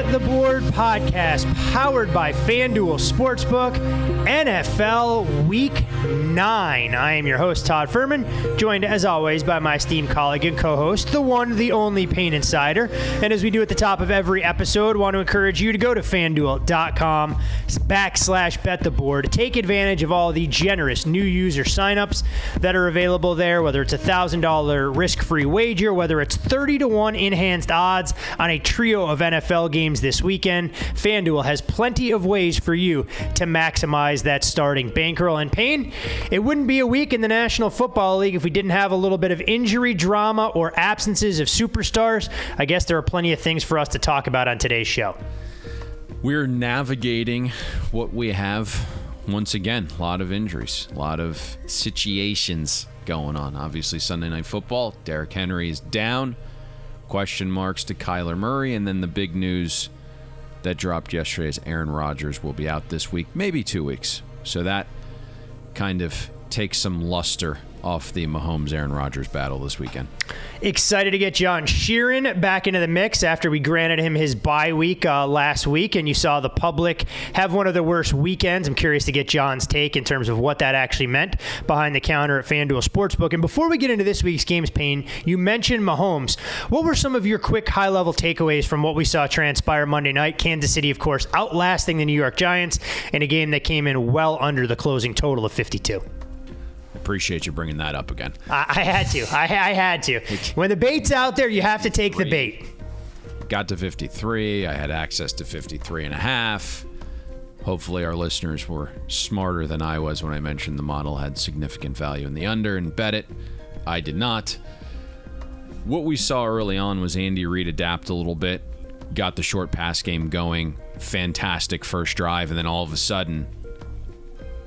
Bet the Board podcast powered by FanDuel Sportsbook, NFL Week 9. I am your host, Todd Furman, joined as always by my esteemed colleague and co-host, the one, the only Payne Insider. And as we do at the top of every episode, want to encourage you to go to FanDuel.com/BetTheBoard to take advantage of all the generous new user signups that are available there, whether it's a $1,000 risk-free wager, whether it's 30-1 enhanced odds on a trio of NFL games this weekend. FanDuel has plenty of ways for you to maximize that starting bankroll. And Payne, it wouldn't be a week in the National Football League if we didn't have a little bit of injury drama or absences of superstars. I guess there are plenty of things for us to talk about on today's show. We're navigating what we have once again. A lot of injuries, a lot of situations going on. Obviously, Sunday Night Football, Derrick Henry is down. Question marks to Kyler Murray, and then the big news that dropped yesterday is Aaron Rodgers will be out this week, maybe 2 weeks. So that kind of takes some luster off the Mahomes-Aaron Rodgers battle this weekend. Excited to get John Sheeran back into the mix after we granted him his bye week last week, and you saw the public have one of the worst weekends. I'm curious to get John's take in terms of what that actually meant behind the counter at FanDuel Sportsbook. And before we get into this week's games, Payne, you mentioned Mahomes. What were some of your quick high-level takeaways from what we saw transpire Monday night? Kansas City, of course, outlasting the New York Giants in a game that came in well under the closing total of 52. Appreciate you bringing that up again. I had to. I had to. When the bait's out there, you have to take the bait. Got to 53. I had access to 53.5. Hopefully our listeners were smarter than I was when I mentioned the model had significant value in the under and bet it. I did not. What we saw early on was Andy Reid adapt a little bit, got the short pass game going, fantastic first drive, and then all of a sudden,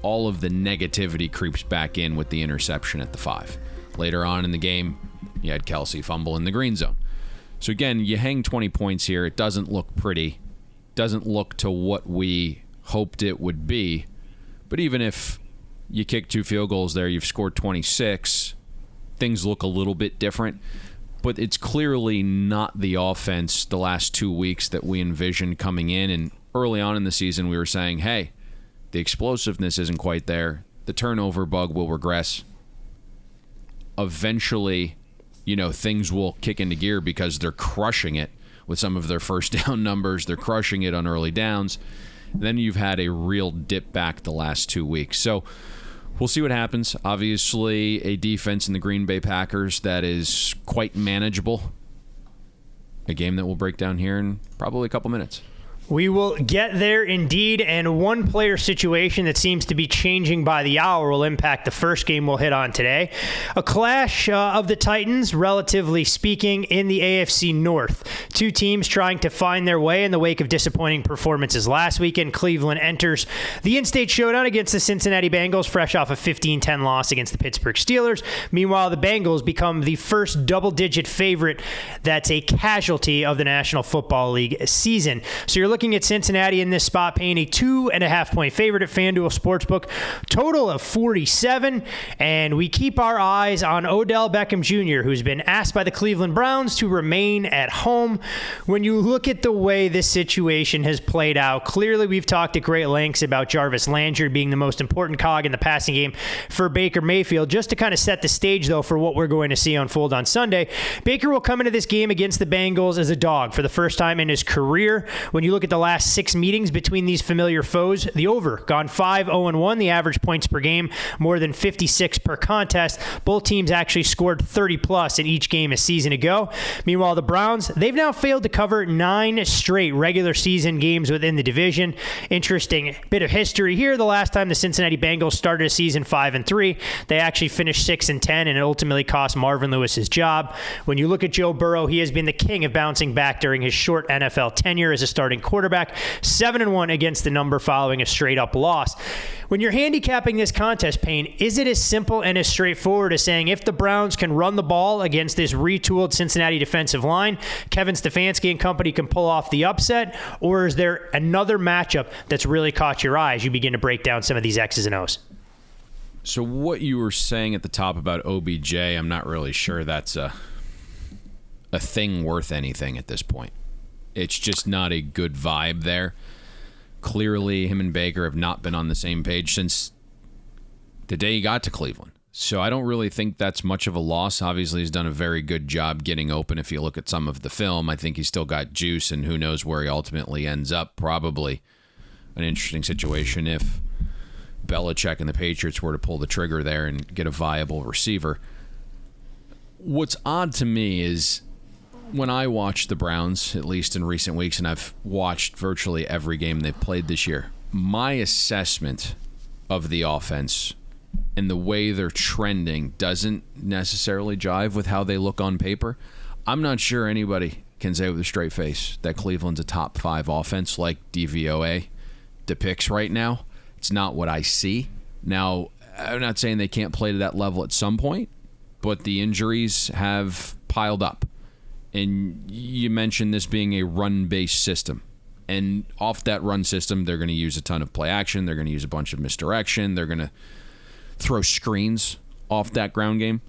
all of the negativity creeps back in with the interception at the 5. Later on in the game, you had Kelsey fumble in the green zone. So again, you hang 20 points here. It doesn't look pretty. Doesn't look to what we hoped it would be. But even if you kick 2 field goals there, you've scored 26, things look a little bit different. But it's clearly not the offense the last 2 weeks that we envisioned coming in. And early on in the season, we were saying, hey, the explosiveness isn't quite there. The turnover bug will regress. Eventually, things will kick into gear because they're crushing it with some of their first down numbers. They're crushing it on early downs. Then you've had a real dip back the last 2 weeks. So we'll see what happens. Obviously, a defense in the Green Bay Packers that is quite manageable. A game that we'll break down here in probably a couple minutes. We will get there indeed, and one player situation that seems to be changing by the hour will impact the first game we'll hit on today. A clash of the Titans, relatively speaking, in the AFC North. Two teams trying to find their way in the wake of disappointing performances last weekend. Cleveland enters the in-state showdown against the Cincinnati Bengals, fresh off a 15-10 loss against the Pittsburgh Steelers. Meanwhile, the Bengals become the first double-digit favorite that's a casualty of the National Football League season. So you're looking at Cincinnati in this spot, paying a 2.5-point favorite at FanDuel Sportsbook, total of 47, and we keep our eyes on Odell Beckham Jr., who's been asked by the Cleveland Browns to remain at home. When you look at the way this situation has played out, clearly we've talked at great lengths about Jarvis Landry being the most important cog in the passing game for Baker Mayfield. Just to kind of set the stage, though, for what we're going to see unfold on Sunday, Baker will come into this game against the Bengals as a dog for the first time in his career. When you look at the last 6 meetings between these familiar foes, the over gone 5-0-1, the average points per game more than 56 per contest. Both teams actually scored 30 plus in each game a season ago. Meanwhile, the Browns, they've now failed to cover 9 straight regular season games within the division. Interesting bit of history here. The last time the Cincinnati Bengals started a season 5-3, they actually finished 6-10, and it ultimately cost Marvin Lewis his job. When you look at Joe Burrow, he has been the king of bouncing back during his short NFL tenure as a starting quarterback. 7-1 against the number following a straight-up loss. When you're handicapping this contest, Payne, is it as simple and as straightforward as saying if the Browns can run the ball against this retooled Cincinnati defensive line, Kevin Stefanski and company can pull off the upset, or is there another matchup that's really caught your eye as you begin to break down some of these X's and O's? So what you were saying at the top about OBJ, I'm not really sure that's a thing worth anything at this point. It's just not a good vibe there. Clearly, him and Baker have not been on the same page since the day he got to Cleveland. So I don't really think that's much of a loss. Obviously, he's done a very good job getting open. If you look at some of the film, I think he's still got juice, and who knows where he ultimately ends up. Probably an interesting situation if Belichick and the Patriots were to pull the trigger there and get a viable receiver. What's odd to me is when I watch the Browns, at least in recent weeks, and I've watched virtually every game they've played this year, my assessment of the offense and the way they're trending doesn't necessarily jive with how they look on paper. I'm not sure anybody can say with a straight face that Cleveland's a top 5 offense like DVOA depicts right now. It's not what I see. Now, I'm not saying they can't play to that level at some point, but the injuries have piled up. And you mentioned this being a run-based system. And off that run system, they're going to use a ton of play action. They're going to use a bunch of misdirection. They're going to throw screens off that ground game.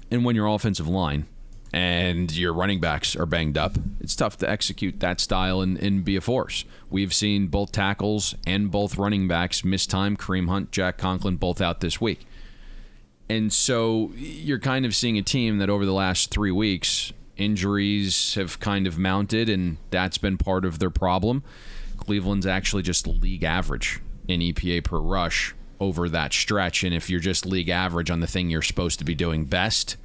And when your offensive line and your running backs are banged up, it's tough to execute that style and be a force. We've seen both tackles and both running backs miss time. Kareem Hunt, Jack Conklin, both out this week. And so you're kind of seeing a team that over the last 3 weeks, injuries have kind of mounted, and that's been part of their problem. Cleveland's actually just league average in EPA per rush over that stretch, and if you're just league average on the thing you're supposed to be doing best,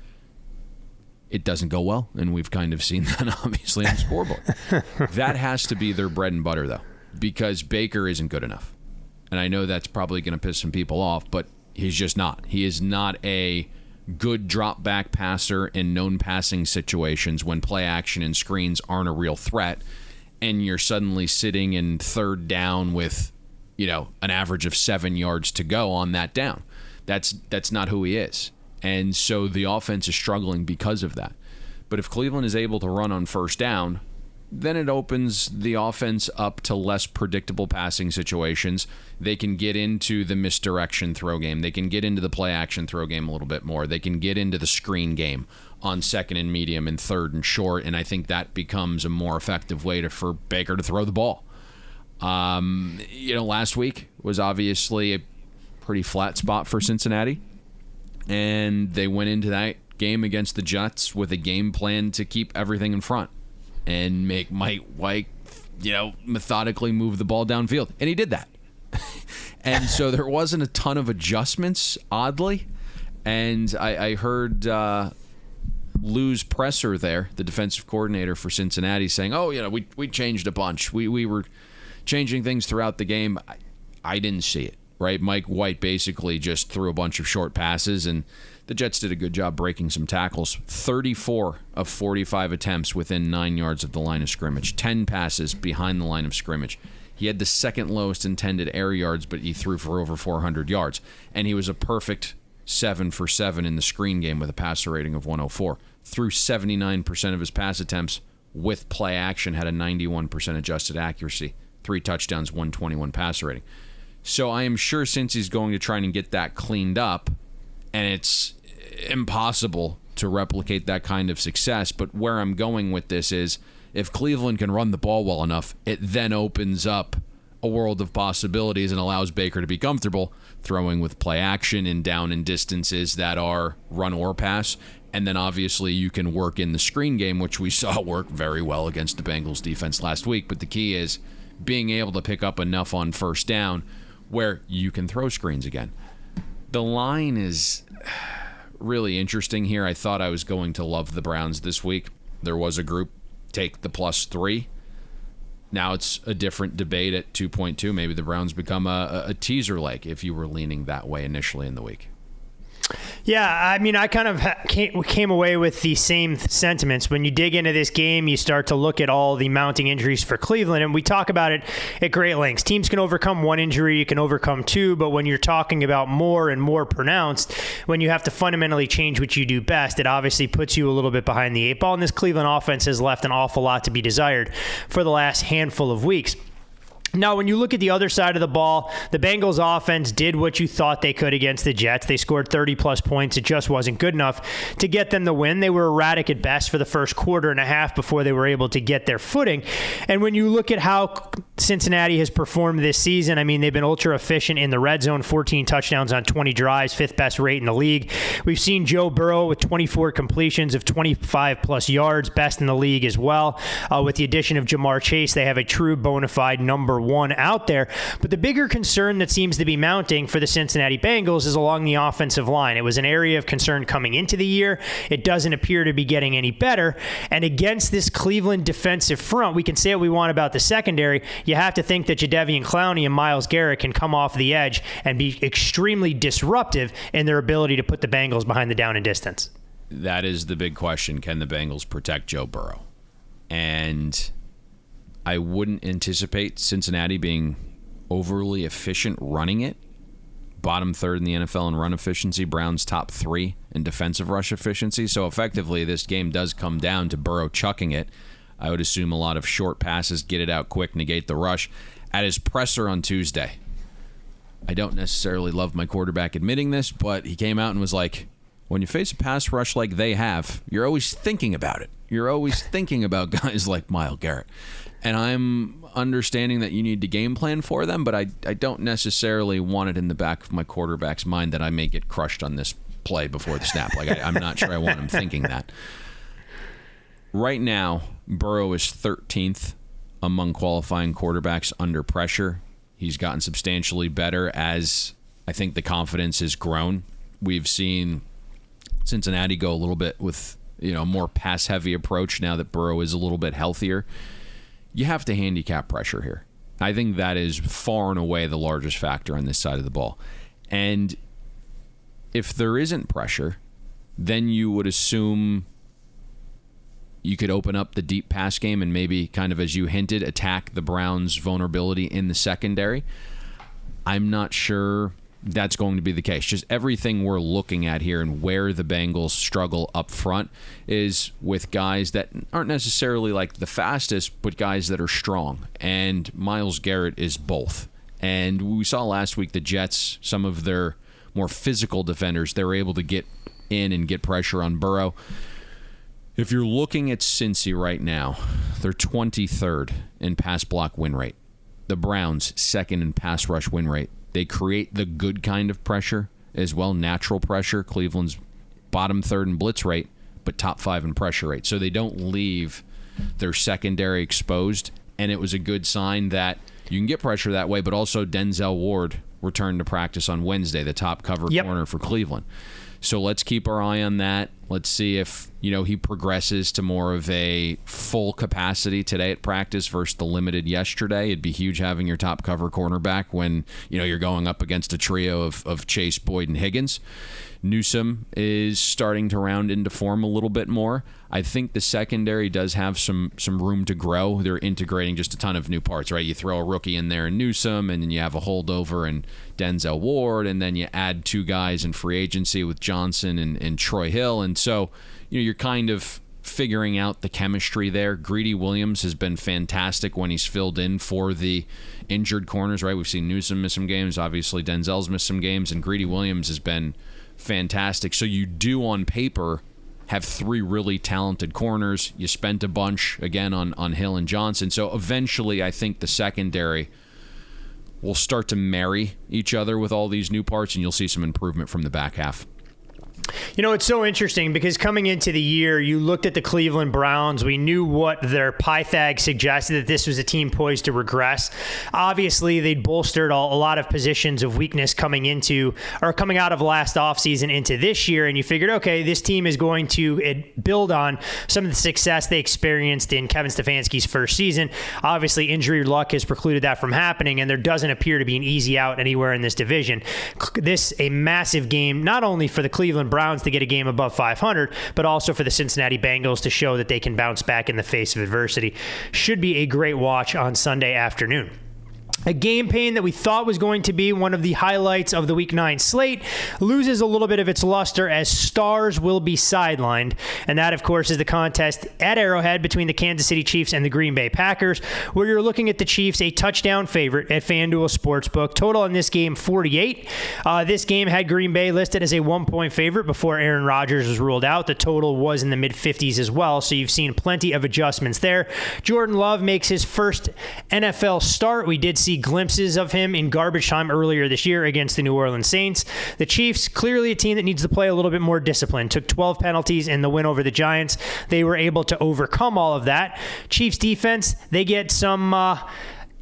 it doesn't go well, and we've kind of seen that obviously on the scoreboard. That has to be their bread and butter, though, because Baker isn't good enough. And I know that's probably going to piss some people off, but he's just not. He is not a good drop back passer in known passing situations when play action and screens aren't a real threat, and you're suddenly sitting in third down with, an average of 7 yards to go on that down. That's not who he is. And so the offense is struggling because of that. But if Cleveland is able to run on first down, then it opens the offense up to less predictable passing situations. They can get into the misdirection throw game. They can get into the play action throw game a little bit more. They can get into the screen game on second and medium and third and short, and I think that becomes a more effective way for Baker to throw the ball. Last week was obviously a pretty flat spot for Cincinnati, and they went into that game against the Jets with a game plan to keep everything in front and make Mike White, methodically move the ball downfield. And he did that. And so there wasn't a ton of adjustments, oddly. And I heard Lou's presser there, the defensive coordinator for Cincinnati, saying, we changed a bunch. We were changing things throughout the game. I didn't see it, right? Mike White basically just threw a bunch of short passes, and the Jets did a good job breaking some tackles. 34 of 45 attempts within 9 yards of the line of scrimmage. 10 passes behind the line of scrimmage. He had the second lowest intended air yards, but he threw for over 400 yards. And he was a perfect 7 for 7 in the screen game with a passer rating of 104. Threw 79% of his pass attempts with play action, had a 91% adjusted accuracy. 3 touchdowns, 121 passer rating. So I am sure since he's going to try and get that cleaned up, and it's impossible to replicate that kind of success. But where I'm going with this is if Cleveland can run the ball well enough, it then opens up a world of possibilities and allows Baker to be comfortable throwing with play action and down in distances that are run or pass. And then obviously you can work in the screen game, which we saw work very well against the Bengals defense last week. But the key is being able to pick up enough on first down where you can throw screens again. The line is really interesting here. I thought I was going to love the Browns this week. There was a group take the +3. Now it's a different debate at 2.2. Maybe the Browns become a teaser leg if you were leaning that way initially in the week. Yeah, I mean, I kind of came away with the same sentiments. When you dig into this game, you start to look at all the mounting injuries for Cleveland, and we talk about it at great lengths. Teams can overcome one injury, you can overcome two, but when you're talking about more and more pronounced, when you have to fundamentally change what you do best, it obviously puts you a little bit behind the 8 ball, and this Cleveland offense has left an awful lot to be desired for the last handful of weeks. Now, when you look at the other side of the ball, the Bengals offense did what you thought they could against the Jets. They scored 30-plus points. It just wasn't good enough to get them the win. They were erratic at best for the first quarter and a half before they were able to get their footing. And when you look at how Cincinnati has performed this season, I mean, they've been ultra efficient in the red zone, 14 touchdowns on 20 drives, fifth best rate in the league. We've seen Joe Burrow with 24 completions of 25-plus yards, best in the league as well. With the addition of Jamar Chase, they have a true bona fide number one out there. But the bigger concern that seems to be mounting for the Cincinnati Bengals is along the offensive line. It was an area of concern coming into the year. It doesn't appear to be getting any better. And against this Cleveland defensive front, we can say what we want about the secondary. You have to think that Jadeveon Clowney and Myles Garrett can come off the edge and be extremely disruptive in their ability to put the Bengals behind the down and distance. That is the big question. Can the Bengals protect Joe Burrow? And I wouldn't anticipate Cincinnati being overly efficient running it. Bottom third in the NFL in run efficiency. Browns top 3 in defensive rush efficiency. So effectively, this game does come down to Burrow chucking it. I would assume a lot of short passes, get it out quick, negate the rush. At his presser on Tuesday, I don't necessarily love my quarterback admitting this, but he came out and was like, when you face a pass rush like they have, you're always thinking about it. You're always thinking about guys like Myles Garrett. And I'm understanding that you need to game plan for them, but I don't necessarily want it in the back of my quarterback's mind that I may get crushed on this play before the snap. Like I'm not sure I want him thinking that. Right now, Burrow is 13th among qualifying quarterbacks under pressure. He's gotten substantially better as I think the confidence has grown. We've seen Cincinnati go a little bit with a more pass-heavy approach now that Burrow is a little bit healthier. You have to handicap pressure here. I think that is far and away the largest factor on this side of the ball. And if there isn't pressure, then you would assume you could open up the deep pass game and maybe, kind of as you hinted, attack the Browns' vulnerability in the secondary. I'm not sure that's going to be the case. Just everything we're looking at here and where the Bengals struggle up front is with guys that aren't necessarily like the fastest, but guys that are strong. And Myles Garrett is both. And we saw last week the Jets, some of their more physical defenders, they were able to get in and get pressure on Burrow. If you're looking at Cincy right now, they're 23rd in pass block win rate. The Browns, second in pass rush win rate. They create the good kind of pressure as well, natural pressure. Cleveland's bottom third in blitz rate, but top 5 in pressure rate. So they don't leave their secondary exposed, and it was a good sign that you can get pressure that way, but also Denzel Ward returned to practice on Wednesday, the top cover corner for Cleveland. So let's keep our eye on that. Let's see if, he progresses to more of a full capacity today at practice versus the limited yesterday. It'd be huge having your top cover cornerback when, you're going up against a trio of Chase, Boyd, and Higgins. Newsome is starting to round into form a little bit more. I think the secondary does have some room to grow. They're integrating just a ton of new parts, right? You throw a rookie in there in Newsome, and then you have a holdover in Denzel Ward, and then you add 2 guys in free agency with Johnson and Troy Hill. And so, you're kind of figuring out the chemistry there. Greedy Williams has been fantastic when he's filled in for the injured corners, right? We've seen Newsome miss some games. Obviously, Denzel's missed some games, and Greedy Williams has been fantastic. So you do, on paper, have 3 really talented corners. You spent a bunch, again, on Hill and Johnson. So eventually, I think the secondary will start to marry each other with all these new parts, and you'll see some improvement from the back half. It's so interesting because coming into the year, you looked at the Cleveland Browns. We knew what their Pythag suggested, that this was a team poised to regress. Obviously, they'd bolstered a lot of positions of weakness coming out of last offseason into this year, and you figured, okay, this team is going to build on some of the success they experienced in Kevin Stefanski's first season. Obviously, injury luck has precluded that from happening, and there doesn't appear to be an easy out anywhere in this division. This a massive game, not only for the Cleveland Browns to get a game above 500, but also for the Cincinnati Bengals to show that they can bounce back in the face of adversity. Should be a great watch on Sunday afternoon. A game pain that we thought was going to be one of the highlights of the Week 9 slate loses a little bit of its luster as stars will be sidelined. And that, of course, is the contest at Arrowhead between the Kansas City Chiefs and the Green Bay Packers, where you're looking at the Chiefs, a touchdown favorite at FanDuel Sportsbook. Total in this game, 48. This game had Green Bay listed as a 1-point favorite before Aaron Rodgers was ruled out. The total was in the mid-50s as well, so you've seen plenty of adjustments there. Jordan Love makes his first NFL start. We did see glimpses of him in garbage time earlier this year against the New Orleans Saints. The Chiefs, clearly a team that needs to play a little bit more disciplined. Took 12 penalties in the win over the Giants. They were able to overcome all of that. Chiefs defense, they get some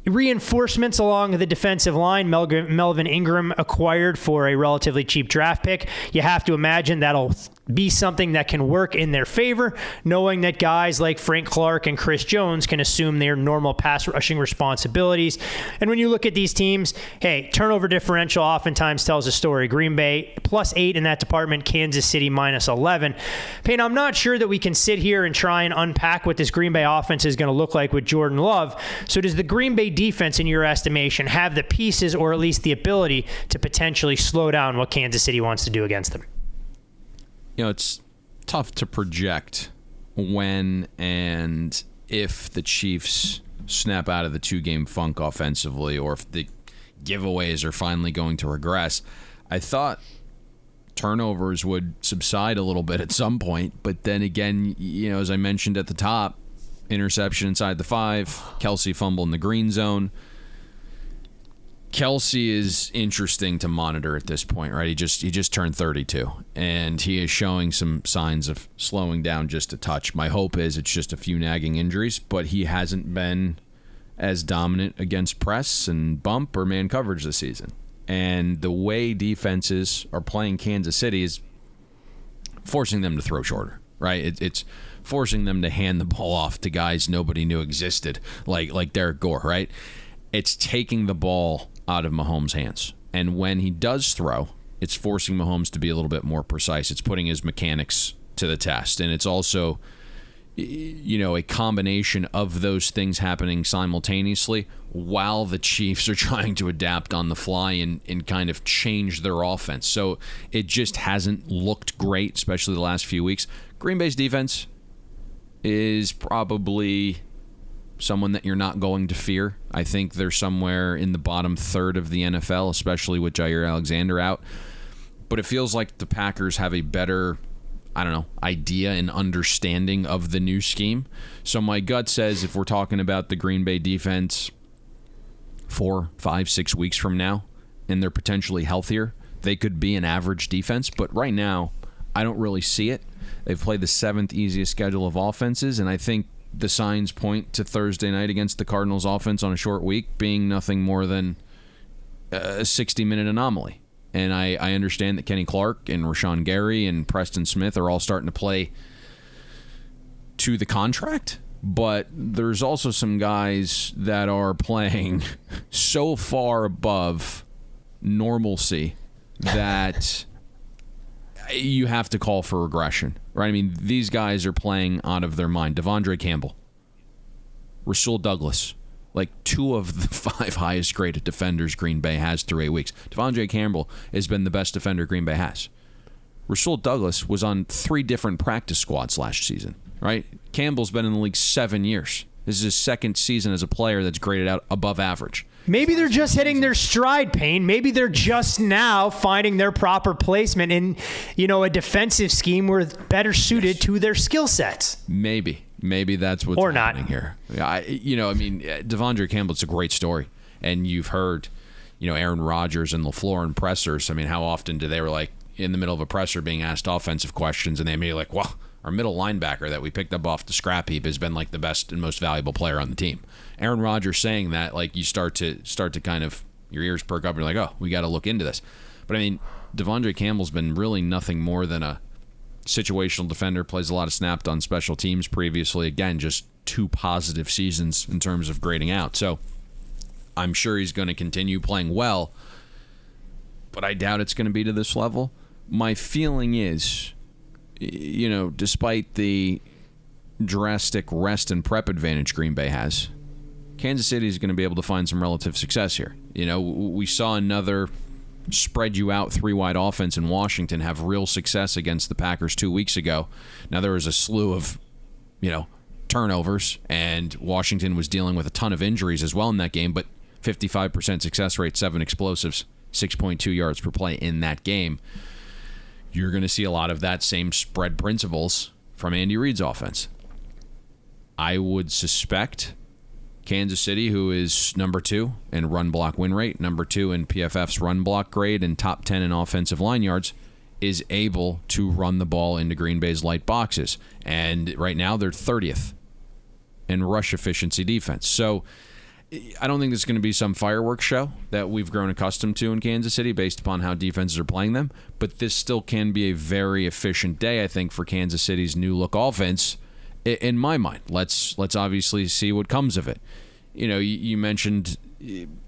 reinforcements along the defensive line. Melvin Ingram acquired for a relatively cheap draft pick. You have to imagine that'll be something that can work in their favor, knowing that guys like Frank Clark and Chris Jones can assume their normal pass rushing responsibilities. And when you look at these teams, hey, turnover differential oftentimes tells a story. Green Bay +8 in that department, Kansas City -11. Payne, I'm not sure that we can sit here and try and unpack what this Green Bay offense is going to look like with Jordan Love. So does the Green Bay defense, in your estimation, have the pieces or at least the ability to potentially slow down what Kansas City wants to do against them? You know, it's tough to project when and if the Chiefs snap out of the two-game funk offensively or if the giveaways are finally going to regress. I thought turnovers would subside a little bit at some point, but then again, you know, as I mentioned at the top, interception inside the 5, Kelsey fumble in the green zone. Kelsey is interesting to monitor at this point, right? He just turned 32, and he is showing some signs of slowing down just a touch. My hope is it's just a few nagging injuries, but he hasn't been as dominant against press and bump or man coverage this season. And the way defenses are playing Kansas City is forcing them to throw shorter, right? It's forcing them to hand the ball off to guys nobody knew existed, like Derek Gore, right? It's taking the ball out of Mahomes' hands. And when he does throw, it's forcing Mahomes to be a little bit more precise. It's putting his mechanics to the test. And it's also, you know, a combination of those things happening simultaneously while the Chiefs are trying to adapt on the fly and kind of change their offense. So it just hasn't looked great, especially the last few weeks. Green Bay's defense is probably someone that you're not going to fear. I think they're somewhere in the bottom third of the NFL, especially with Jair Alexander out. But it feels like the Packers have a better, idea and understanding of the new scheme. So my gut says if we're talking about the Green Bay defense 4, 5, 6 weeks from now, and they're potentially healthier, they could be an average defense. But right now, I don't really see it. They've played the 7th easiest schedule of offenses, and I think the signs point to Thursday night against the Cardinals offense on a short week being nothing more than a 60-minute anomaly. And I understand that Kenny Clark and Rashawn Gary and Preston Smith are all starting to play to the contract, but there's also some guys that are playing so far above normalcy that you have to call for regression, right? I mean, these guys are playing out of their mind. Devondre Campbell, Rasul Douglas, like 2 of the 5 highest graded defenders Green Bay has through 8 weeks. Devondre Campbell has been the best defender Green Bay has. Rasul Douglas was on 3 different practice squads last season, right? Campbell's been in the league 7 years. This is his 2nd season as a player that's graded out above average. Maybe they're just hitting their stride, Payne. Maybe they're just now finding their proper placement in, a defensive scheme where it's better suited to their skill sets. Maybe that's what's happening here. Devondre Campbell's a great story, and you've heard, Aaron Rodgers and LaFleur and pressers. I mean, how often do they were like in the middle of a presser being asked offensive questions, and they may be like, "Well, our middle linebacker that we picked up off the scrap heap has been like the best and most valuable player on the team." Aaron Rodgers saying that, like, you start to kind of, your ears perk up and you're like, oh, we got to look into this. But I mean, Devondre Campbell's been really nothing more than a situational defender, plays a lot of snaps on special teams previously. Again, just 2 positive seasons in terms of grading out. So I'm sure he's going to continue playing well, but I doubt it's going to be to this level. My feeling is, despite the drastic rest and prep advantage Green Bay has, Kansas City is going to be able to find some relative success here. You know, we saw another spread you out 3-wide offense in Washington have real success against the Packers 2 weeks ago. Now, there was a slew of, turnovers, and Washington was dealing with a ton of injuries as well in that game, but 55% success rate, 7 explosives, 6.2 yards per play in that game. You're going to see a lot of that same spread principles from Andy Reid's offense. I would suspect Kansas City, who is number 2 in run block win rate, number 2 in PFF's run block grade, and top 10 in offensive line yards, is able to run the ball into Green Bay's light boxes. And right now they're 30th in rush efficiency defense. So I don't think this is going to be some fireworks show that we've grown accustomed to in Kansas City based upon how defenses are playing them. But this still can be a very efficient day, I think, for Kansas City's new look offense. In my mind, let's obviously see what comes of it. You know, you mentioned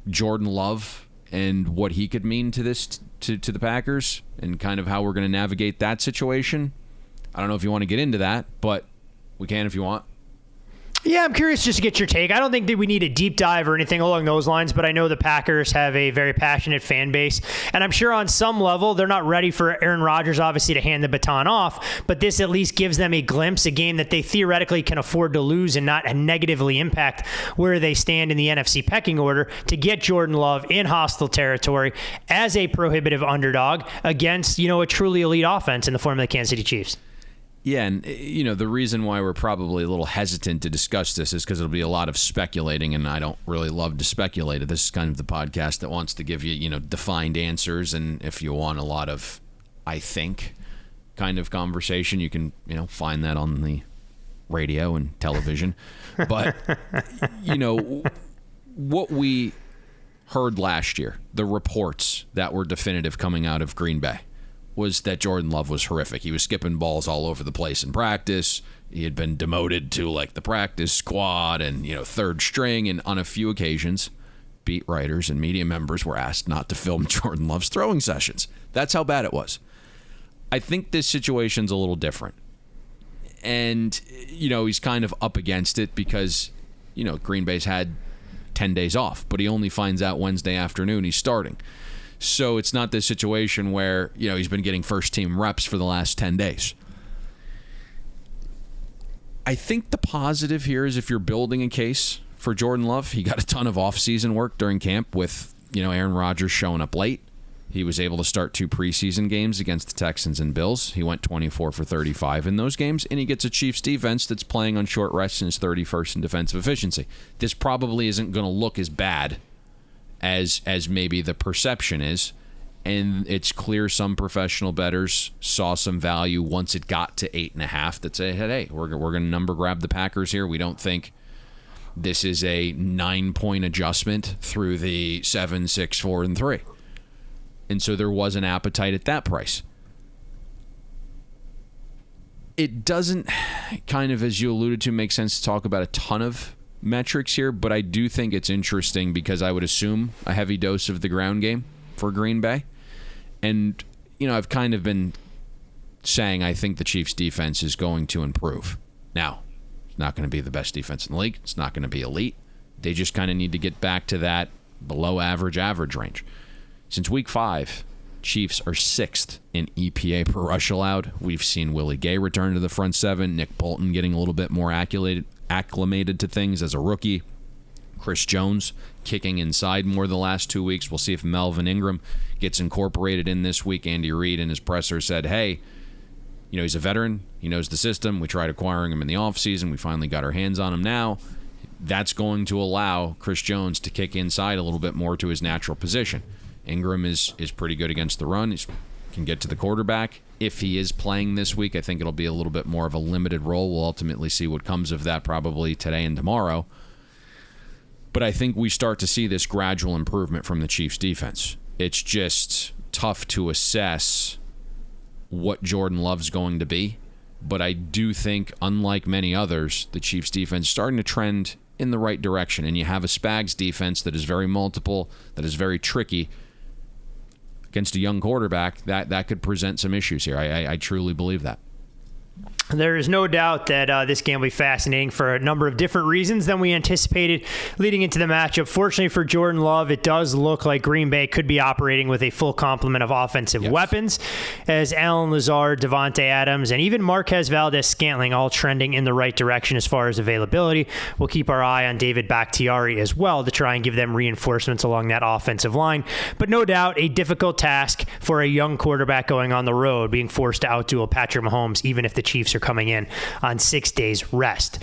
Jordan Love and what he could mean to this to the Packers and kind of how we're going to navigate that situation. I don't know if you want to get into that, but we can if you want. Yeah, I'm curious just to get your take. I don't think that we need a deep dive or anything along those lines, but I know the Packers have a very passionate fan base, and I'm sure on some level they're not ready for Aaron Rodgers, obviously, to hand the baton off, but this at least gives them a glimpse, a game that they theoretically can afford to lose and not negatively impact where they stand in the NFC pecking order, to get Jordan Love in hostile territory as a prohibitive underdog against, a truly elite offense in the form of the Kansas City Chiefs. Yeah, and the reason why we're probably a little hesitant to discuss this is because it'll be a lot of speculating, and I don't really love to speculate. This is kind of the podcast that wants to give you, defined answers, and if you want a lot of, I think, kind of conversation, you can, find that on the radio and television. But, what we heard last year, the reports that were definitive coming out of Green Bay, was that Jordan Love was horrific. He was skipping balls all over the place in practice. He had been demoted to the practice squad and, third string. And on a few occasions, beat writers and media members were asked not to film Jordan Love's throwing sessions. That's how bad it was. I think this situation's a little different. And, he's kind of up against it because, Green Bay's had 10 days off, but he only finds out Wednesday afternoon he's starting. So it's not this situation where, he's been getting first-team reps for the last 10 days. I think the positive here is if you're building a case for Jordan Love, he got a ton of off-season work during camp with, Aaron Rodgers showing up late. He was able to start 2 preseason games against the Texans and Bills. He went 24 for 35 in those games, and he gets a Chiefs defense that's playing on short rest and is 31st in defensive efficiency. This probably isn't going to look as bad as maybe the perception is, and it's clear some professional bettors saw some value once it got to 8.5 that say, hey, we're going to number grab the Packers here. We don't think this is a 9-point adjustment through the 7, 6, 4, and 3. And so there was an appetite at that price. It doesn't, kind of as you alluded to, make sense to talk about a ton of metrics here, but I do think it's interesting because I would assume a heavy dose of the ground game for Green Bay. And, I've kind of been saying I think the Chiefs defense is going to improve. Now, it's not going to be the best defense in the league. It's not going to be elite. They just kind of need to get back to that below average range. Since week 5, Chiefs are 6th in EPA per rush allowed. We've seen Willie Gay return to the front 7, Nick Bolton getting a little bit more acclimated to things as a rookie. Chris Jones kicking inside more the last 2 weeks. We'll see if Melvin Ingram gets incorporated in this week. Andy Reid in his presser said, hey, he's a veteran. He knows the system. We tried acquiring him in the offseason. We finally got our hands on him now. That's going to allow Chris Jones to kick inside a little bit more to his natural position. Ingram is pretty good against the run. He can get to the quarterback. If he is playing this week, I think it'll be a little bit more of a limited role. We'll ultimately see what comes of that probably today and tomorrow. But I think we start to see this gradual improvement from the Chiefs' defense. It's just tough to assess what Jordan Love's going to be. But I do think, unlike many others, the Chiefs' defense is starting to trend in the right direction. And you have a Spags defense that is very multiple, that is very tricky. Against a young quarterback, that could present some issues here. I truly believe that. There is no doubt that this game will be fascinating for a number of different reasons than we anticipated leading into the matchup. Fortunately for Jordan Love, it does look like Green Bay could be operating with a full complement of offensive weapons, as Allen Lazard, Devontae Adams, and even Marquez Valdez-Scantling all trending in the right direction as far as availability. We'll keep our eye on David Bakhtiari as well to try and give them reinforcements along that offensive line. But no doubt a difficult task for a young quarterback going on the road, being forced to outduel Patrick Mahomes, even if the Chiefs are coming in on 6 days rest.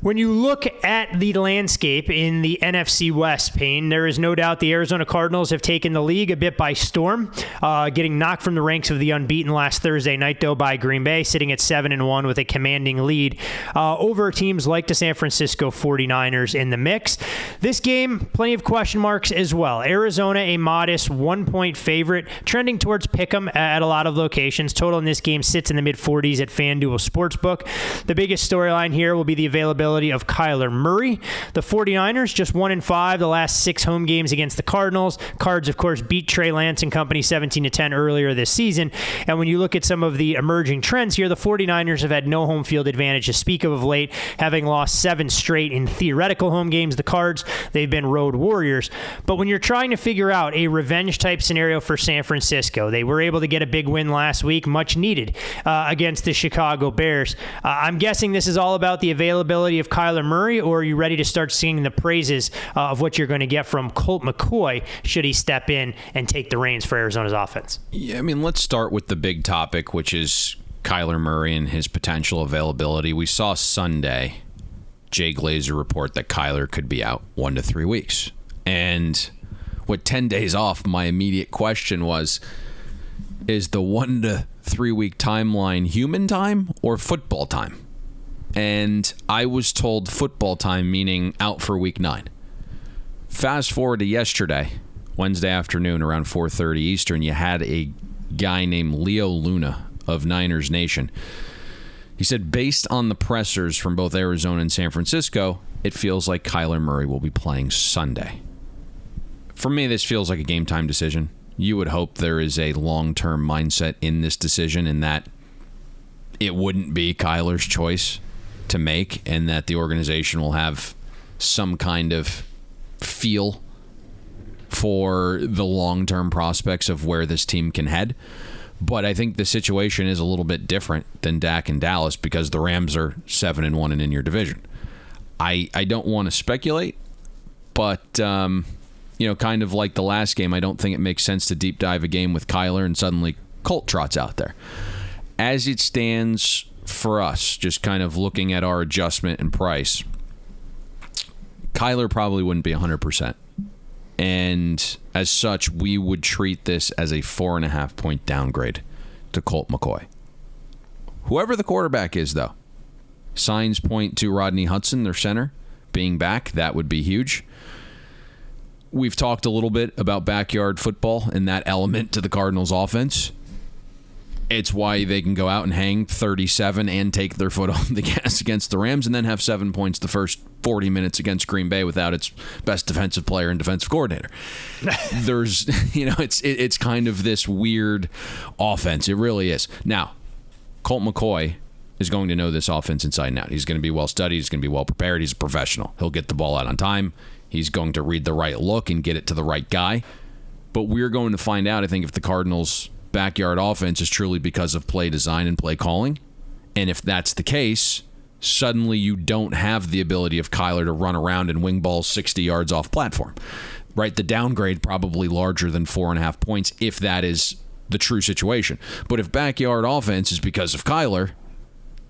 When you look at the landscape in the NFC West, Payne, there is no doubt the Arizona Cardinals have taken the league a bit by storm, getting knocked from the ranks of the unbeaten last Thursday night, though, by Green Bay, sitting at 7-1 with a commanding lead over teams like the San Francisco 49ers in the mix. This game, plenty of question marks as well. Arizona, a modest 1-point favorite, trending towards pick'em at a lot of locations. Total in this game sits in the mid-40s at FanDuel Sportsbook. The biggest storyline here will be the availability of Kyler Murray. The 49ers just 1-5 the last 6 home games against the Cardinals. Cards, of course, beat Trey Lance and company 17-10 earlier this season. And when you look at some of the emerging trends here, the 49ers have had no home field advantage to speak of late, having lost 7 straight in theoretical home games. The Cards, they've been road warriors. But when you're trying to figure out a revenge-type scenario for San Francisco, they were able to get a big win last week, much needed, against the Chicago Bears. I'm guessing this is all about the availability of Kyler Murray, or are you ready to start singing the praises of what you're going to get from Colt McCoy should he step in and take the reins for Arizona's offense? Yeah, I mean, let's start with the big topic, which is Kyler Murray and his potential availability. We saw Sunday Jay Glazer report that Kyler could be out 1 to 3 weeks. And with 10 days off, my immediate question was, is the 1 to 3 week timeline human time or football time? And I was told football time, meaning out for week 9. Fast forward to yesterday, Wednesday afternoon around 4:30 Eastern, you had a guy named Leo Luna of Niners Nation. He said, based on the pressers from both Arizona and San Francisco, it feels like Kyler Murray will be playing Sunday. For me, this feels like a game time decision. You would hope there is a long-term mindset in this decision and that it wouldn't be Kyler's choice to make, and that the organization will have some kind of feel for the long-term prospects of where this team can head. But I think the situation is a little bit different than Dak and Dallas because the Rams are 7-1 and in your division. I don't want to speculate, but kind of like the last game, I don't think it makes sense to deep dive a game with Kyler and suddenly Colt trots out there. As it stands for us, just kind of looking at our adjustment and price, Kyler probably wouldn't be 100%. And as such, we would treat this as a 4.5 point downgrade to Colt McCoy. Whoever the quarterback is, though, signs point to Rodney Hudson, their center, being back. That would be huge. We've talked a little bit about backyard football and that element to the Cardinals offense. It's why they can go out and hang 37 and take their foot off the gas against the Rams and then have 7 points the first 40 minutes against Green Bay without its best defensive player and defensive coordinator. There's, it's kind of this weird offense. It really is. Now, Colt McCoy is going to know this offense inside and out. He's going to be well studied. He's going to be well prepared. He's a professional. He'll get the ball out on time. He's going to read the right look and get it to the right guy. But we're going to find out, I think, if the Cardinals' backyard offense is truly because of play design and play calling. And if that's the case, suddenly you don't have the ability of Kyler to run around and wing balls 60 yards off platform. Right? The downgrade probably larger than 4.5 points if that is the true situation. But if backyard offense is because of Kyler,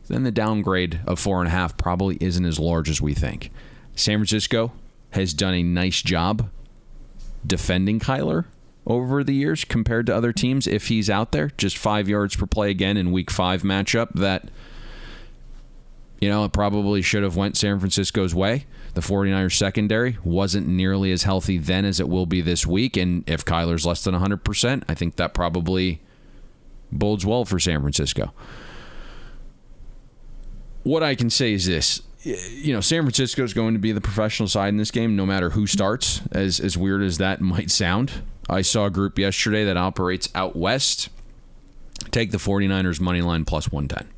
then the downgrade of 4.5 probably isn't as large as we think. San Francisco has done a nice job defending Kyler over the years compared to other teams if he's out there. Just 5 yards per play again in week 5 matchup that, it probably should have went San Francisco's way. The 49ers secondary wasn't nearly as healthy then as it will be this week, and if Kyler's less than 100%, I think that probably bodes well for San Francisco. What I can say is this. San Francisco is going to be the professional side in this game, no matter who starts, as weird as that might sound. I saw a group yesterday that operates out west take the 49ers money line plus 110.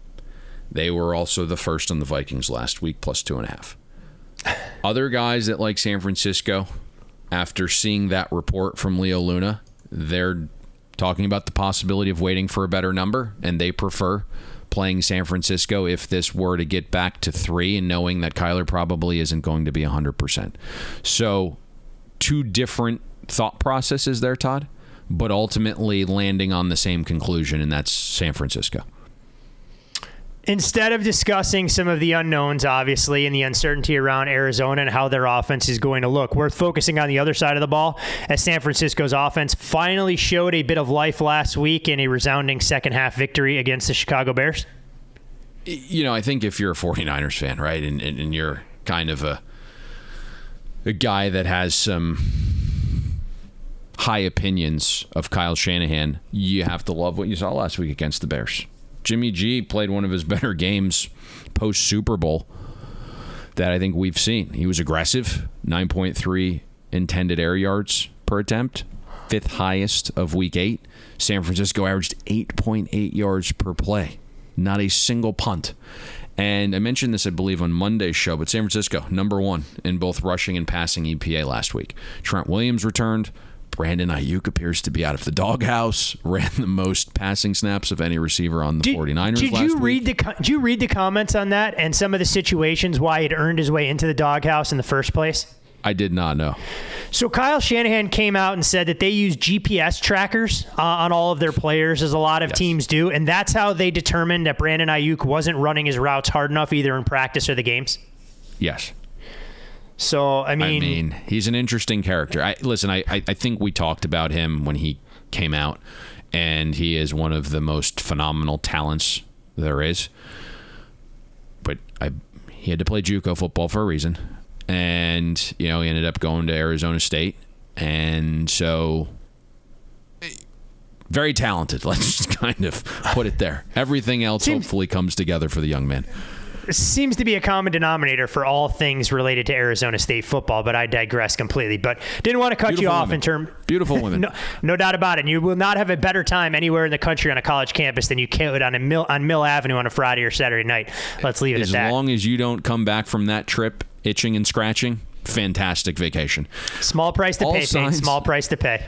They were also the first on the Vikings last week, plus 2.5. Other guys that like San Francisco, after seeing that report from Leo Luna, they're talking about the possibility of waiting for a better number, and they prefer playing San Francisco if this were to get back to 3 and knowing that Kyler probably isn't going to be 100%. So 2 different thought processes there, Todd, but ultimately landing on the same conclusion, and that's San Francisco. Instead of discussing some of the unknowns, obviously, and the uncertainty around Arizona and how their offense is going to look, we're focusing on the other side of the ball as San Francisco's offense finally showed a bit of life last week in a resounding second-half victory against the Chicago Bears. You know, I think if you're a 49ers fan, right, and you're kind of a guy that has some high opinions of Kyle Shanahan, you have to love what you saw last week against the Bears. Jimmy G played one of his better games post-Super Bowl that I think we've seen. He was aggressive, 9.3 intended air yards per attempt, 5th highest of Week 8. San Francisco averaged 8.8 yards per play, not a single punt. And I mentioned this, I believe, on Monday's show, but San Francisco, number 1 in both rushing and passing EPA last week. Trent Williams returned. Brandon Ayuk appears to be out of the doghouse. Ran the most passing snaps of any receiver on the 49ers last week. Did you read the comments on that and some of the situations why he'd earned his way into the doghouse in the first place? I did not know. So Kyle Shanahan came out and said that they use GPS trackers on all of their players, as a lot of teams do, and that's how they determined that Brandon Ayuk wasn't running his routes hard enough either in practice or the games? Yes. So, I mean, he's an interesting character. I think we talked about him when he came out, and he is one of the most phenomenal talents there is. But he had to play JUCO football for a reason, and he ended up going to Arizona State, and so very talented. Let's just kind of put it there. Everything else hopefully comes together for the young man. Seems to be a common denominator for all things related to Arizona State football, but I digress completely. But didn't want to cut you off in terms. Beautiful women. No doubt about it. And you will not have a better time anywhere in the country on a college campus than you could on Mill Avenue on a Friday or Saturday night. Let's leave it at that. As long as you don't come back from that trip itching and scratching, fantastic vacation. Small price to pay, Payne. Small price to pay.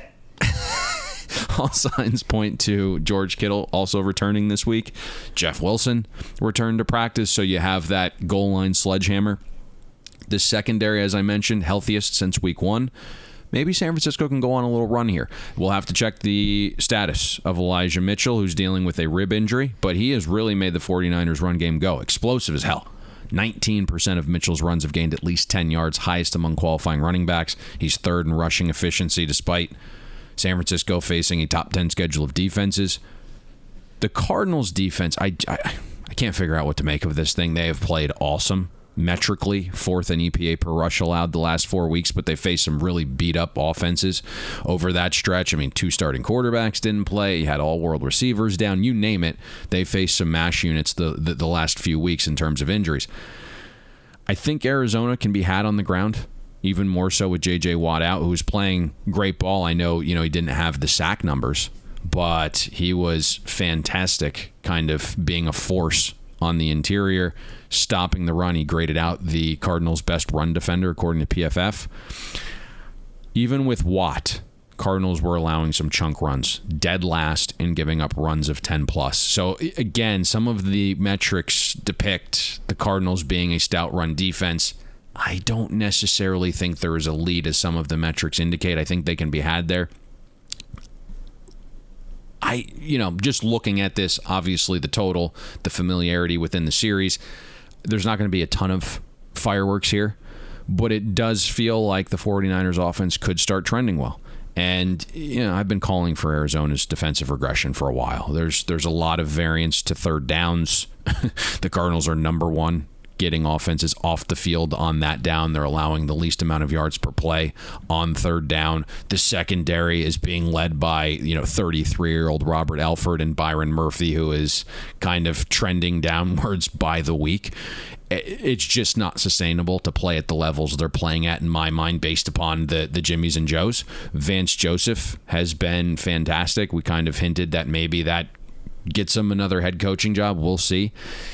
All signs point to George Kittle also returning this week. Jeff Wilson returned to practice, so you have that goal line sledgehammer. The secondary, as I mentioned, healthiest since week 1. Maybe San Francisco can go on a little run here. We'll have to check the status of Elijah Mitchell, who's dealing with a rib injury, but he has really made the 49ers run game go. Explosive as hell. 19% of Mitchell's runs have gained at least 10 yards, highest among qualifying running backs. He's 3rd in rushing efficiency despite San Francisco facing a top 10 schedule of defenses. The Cardinals defense, I can't figure out what to make of this thing. They have played awesome. Metrically, 4th in EPA per rush allowed the last 4 weeks, but they faced some really beat-up offenses over that stretch. I mean, 2 starting quarterbacks didn't play. You had all-world receivers down. You name it. They faced some mash units the last few weeks in terms of injuries. I think Arizona can be had on the ground, even more so with J.J. Watt out, who was playing great ball. I know, he didn't have the sack numbers, but he was fantastic, kind of being a force on the interior, stopping the run. He graded out the Cardinals' best run defender, according to PFF. Even with Watt, Cardinals were allowing some chunk runs, dead last in giving up runs of 10+. So, again, some of the metrics depict the Cardinals being a stout run defense. I don't necessarily think there is a lead, as some of the metrics indicate. I think they can be had there. Just looking at this, obviously the total, the familiarity within the series, there's not going to be a ton of fireworks here, but it does feel like the 49ers offense could start trending well. And, I've been calling for Arizona's defensive regression for a while. There's a lot of variance to third downs. The Cardinals are number 1 getting offenses off the field on that down. They're allowing the least amount of yards per play on third down. The secondary is being led by, 33-year-old Robert Alford and Byron Murphy, who is kind of trending downwards by the week. It's just not sustainable to play at the levels they're playing at, in my mind, based upon the Jimmies and Joes. Vance Joseph has been fantastic. We kind of hinted that maybe that gets him another head coaching job. We'll see.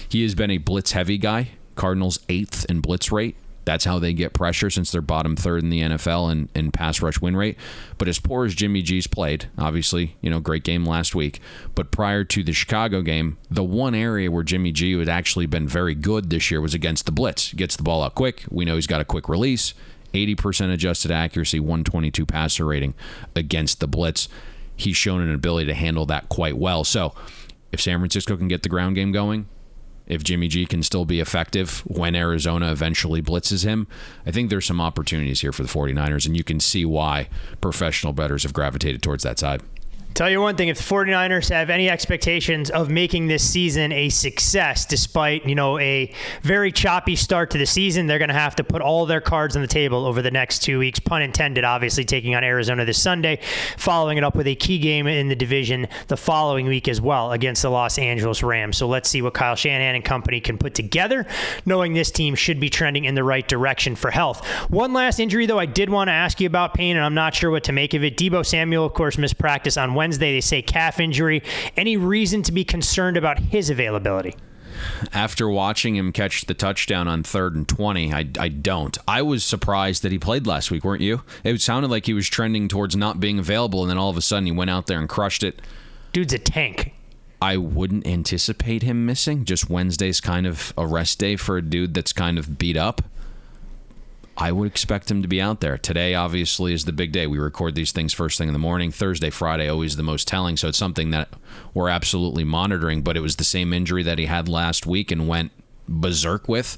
He has been a blitz-heavy guy. Cardinals 8th in blitz rate. That's how they get pressure since they're bottom 3rd in the NFL in pass rush win rate. But as poor as Jimmy G's played, obviously, great game last week. But prior to the Chicago game, the one area where Jimmy G had actually been very good this year was against the blitz. He gets the ball out quick. We know he's got a quick release. 80% adjusted accuracy, 122 passer rating against the blitz. He's shown an ability to handle that quite well. So if San Francisco can get the ground game going, if Jimmy G can still be effective when Arizona eventually blitzes him, I think there's some opportunities here for the 49ers, and you can see why professional bettors have gravitated towards that side. Tell you one thing, if the 49ers have any expectations of making this season a success, despite, a very choppy start to the season, they're going to have to put all their cards on the table over the next 2 weeks, pun intended, obviously, taking on Arizona this Sunday, following it up with a key game in the division the following week as well against the Los Angeles Rams. So let's see what Kyle Shanahan and company can put together, knowing this team should be trending in the right direction for health. One last injury, though, I did want to ask you about, Payne, and I'm not sure what to make of it. Deebo Samuel, of course, missed practice on Wednesday. They say calf injury. Any reason to be concerned about his availability? After watching him catch the touchdown on 3rd and 20, I don't. I was surprised that he played last week, weren't you? It sounded like he was trending towards not being available, and then all of a sudden he went out there and crushed it. Dude's a tank. I wouldn't anticipate him missing. Just Wednesday's kind of a rest day for a dude that's kind of beat up. I would expect him to be out there. Today, obviously, is the big day. We record these things first thing in the morning. Thursday, Friday, always the most telling. So it's something that we're absolutely monitoring. But it was the same injury that he had last week and went berserk with.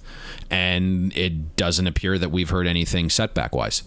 And it doesn't appear that we've heard anything setback-wise.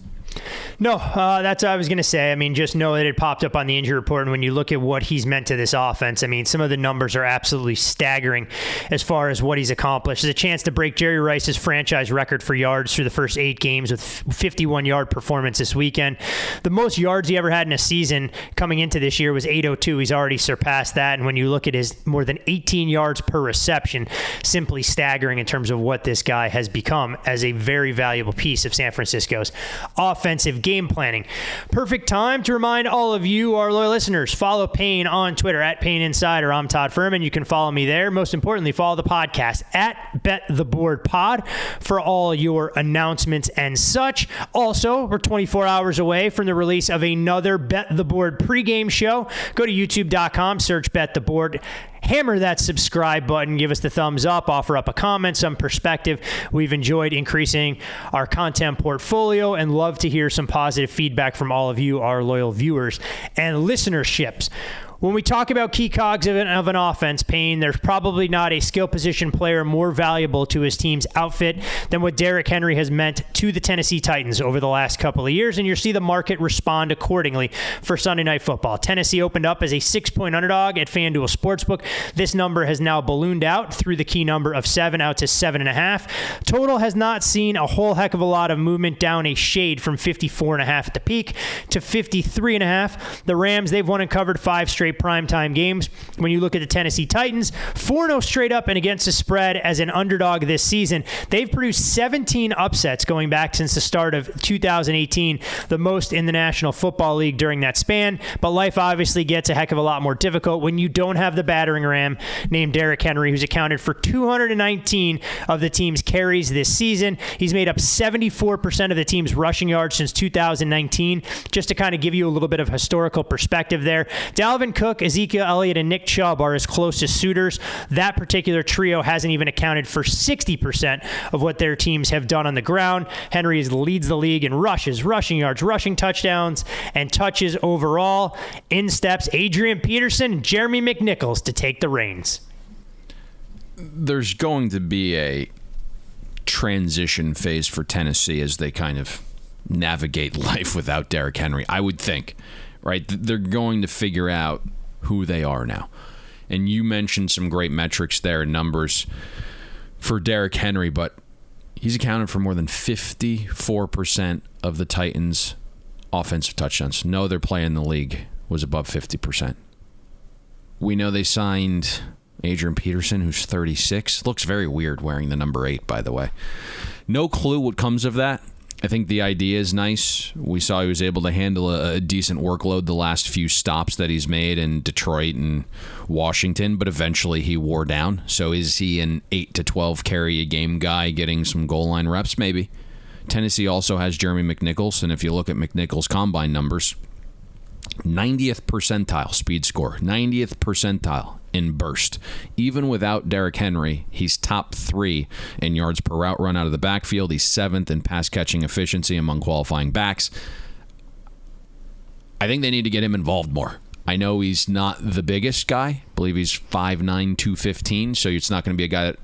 No, that's what I was going to say. I mean, just know that it popped up on the injury report, and when you look at what he's meant to this offense, I mean, some of the numbers are absolutely staggering as far as what he's accomplished. There's a chance to break Jerry Rice's franchise record for yards through the first 8 games with 51-yard performance this weekend. The most yards he ever had in a season coming into this year was 802. He's already surpassed that, and when you look at his more than 18 yards per reception, simply staggering in terms of what this guy has become as a very valuable piece of San Francisco's offensive game planning. Perfect time to remind all of you, our loyal listeners, follow Payne on Twitter at Payne Insider. I'm Todd Furman. You can follow me there. Most importantly, follow the podcast at Bet the Board Pod for all your announcements and such. Also, we're 24 hours away from the release of another Bet the Board pregame show. Go to youtube.com, search Bet the Board. Hammer that subscribe button, give us the thumbs up, offer up a comment, some perspective. We've enjoyed increasing our content portfolio and love to hear some positive feedback from all of you, our loyal viewers and listenerships. When we talk about key cogs of an offense, Payne, there's probably not a skill position player more valuable to his team's outfit than what Derrick Henry has meant to the Tennessee Titans over the last couple of years, and you'll see the market respond accordingly for Sunday Night Football. Tennessee opened up as a 6-point underdog at FanDuel Sportsbook. This number has now ballooned out through the key number of 7 out to 7.5. Total has not seen a whole heck of a lot of movement, down a shade from 54.5 at the peak to 53.5. The Rams, they've won and covered 5 straight primetime games. When you look at the Tennessee Titans, 4-0 straight up and against the spread as an underdog this season. They've produced 17 upsets going back since the start of 2018, the most in the National Football League during that span. But life obviously gets a heck of a lot more difficult when you don't have the battering ram named Derrick Henry, who's accounted for 219 of the team's carries this season. He's made up 74% of the team's rushing yards since 2019. Just to kind of give you a little bit of historical perspective there. Dalvin Cook, Ezekiel Elliott, and Nick Chubb are his closest suitors. That particular trio hasn't even accounted for 60% of what their teams have done on the ground. Henry leads the league in rushes, rushing yards, rushing touchdowns, and touches overall. In steps Adrian Peterson and Jeremy McNichols to take the reins. There's going to be a transition phase for Tennessee as they kind of navigate life without Derrick Henry, I would think. Right, they're going to figure out who they are now. And you mentioned some great metrics there and numbers for Derrick Henry, but he's accounted for more than 54% of the Titans' offensive touchdowns. No other player in the league was above 50%. We know they signed Adrian Peterson, who's 36. Looks very weird wearing the number 8, by the way. No clue what comes of that. I think the idea is nice. We saw he was able to handle a decent workload the last few stops that he's made in Detroit and Washington, but eventually he wore down. So is he an 8 to 12 carry a game guy getting some goal line reps? Maybe. Tennessee also has Jeremy McNichols, and if you look at McNichols' combine numbers, 90th percentile speed score, 90th percentile in burst. Even without Derrick Henry, he's top 3 in yards per route run out of the backfield. He's 7th in pass catching efficiency among qualifying backs. I think they need to get him involved more. I know he's not the biggest guy. I believe he's 5'9", 215, so it's not going to be a guy that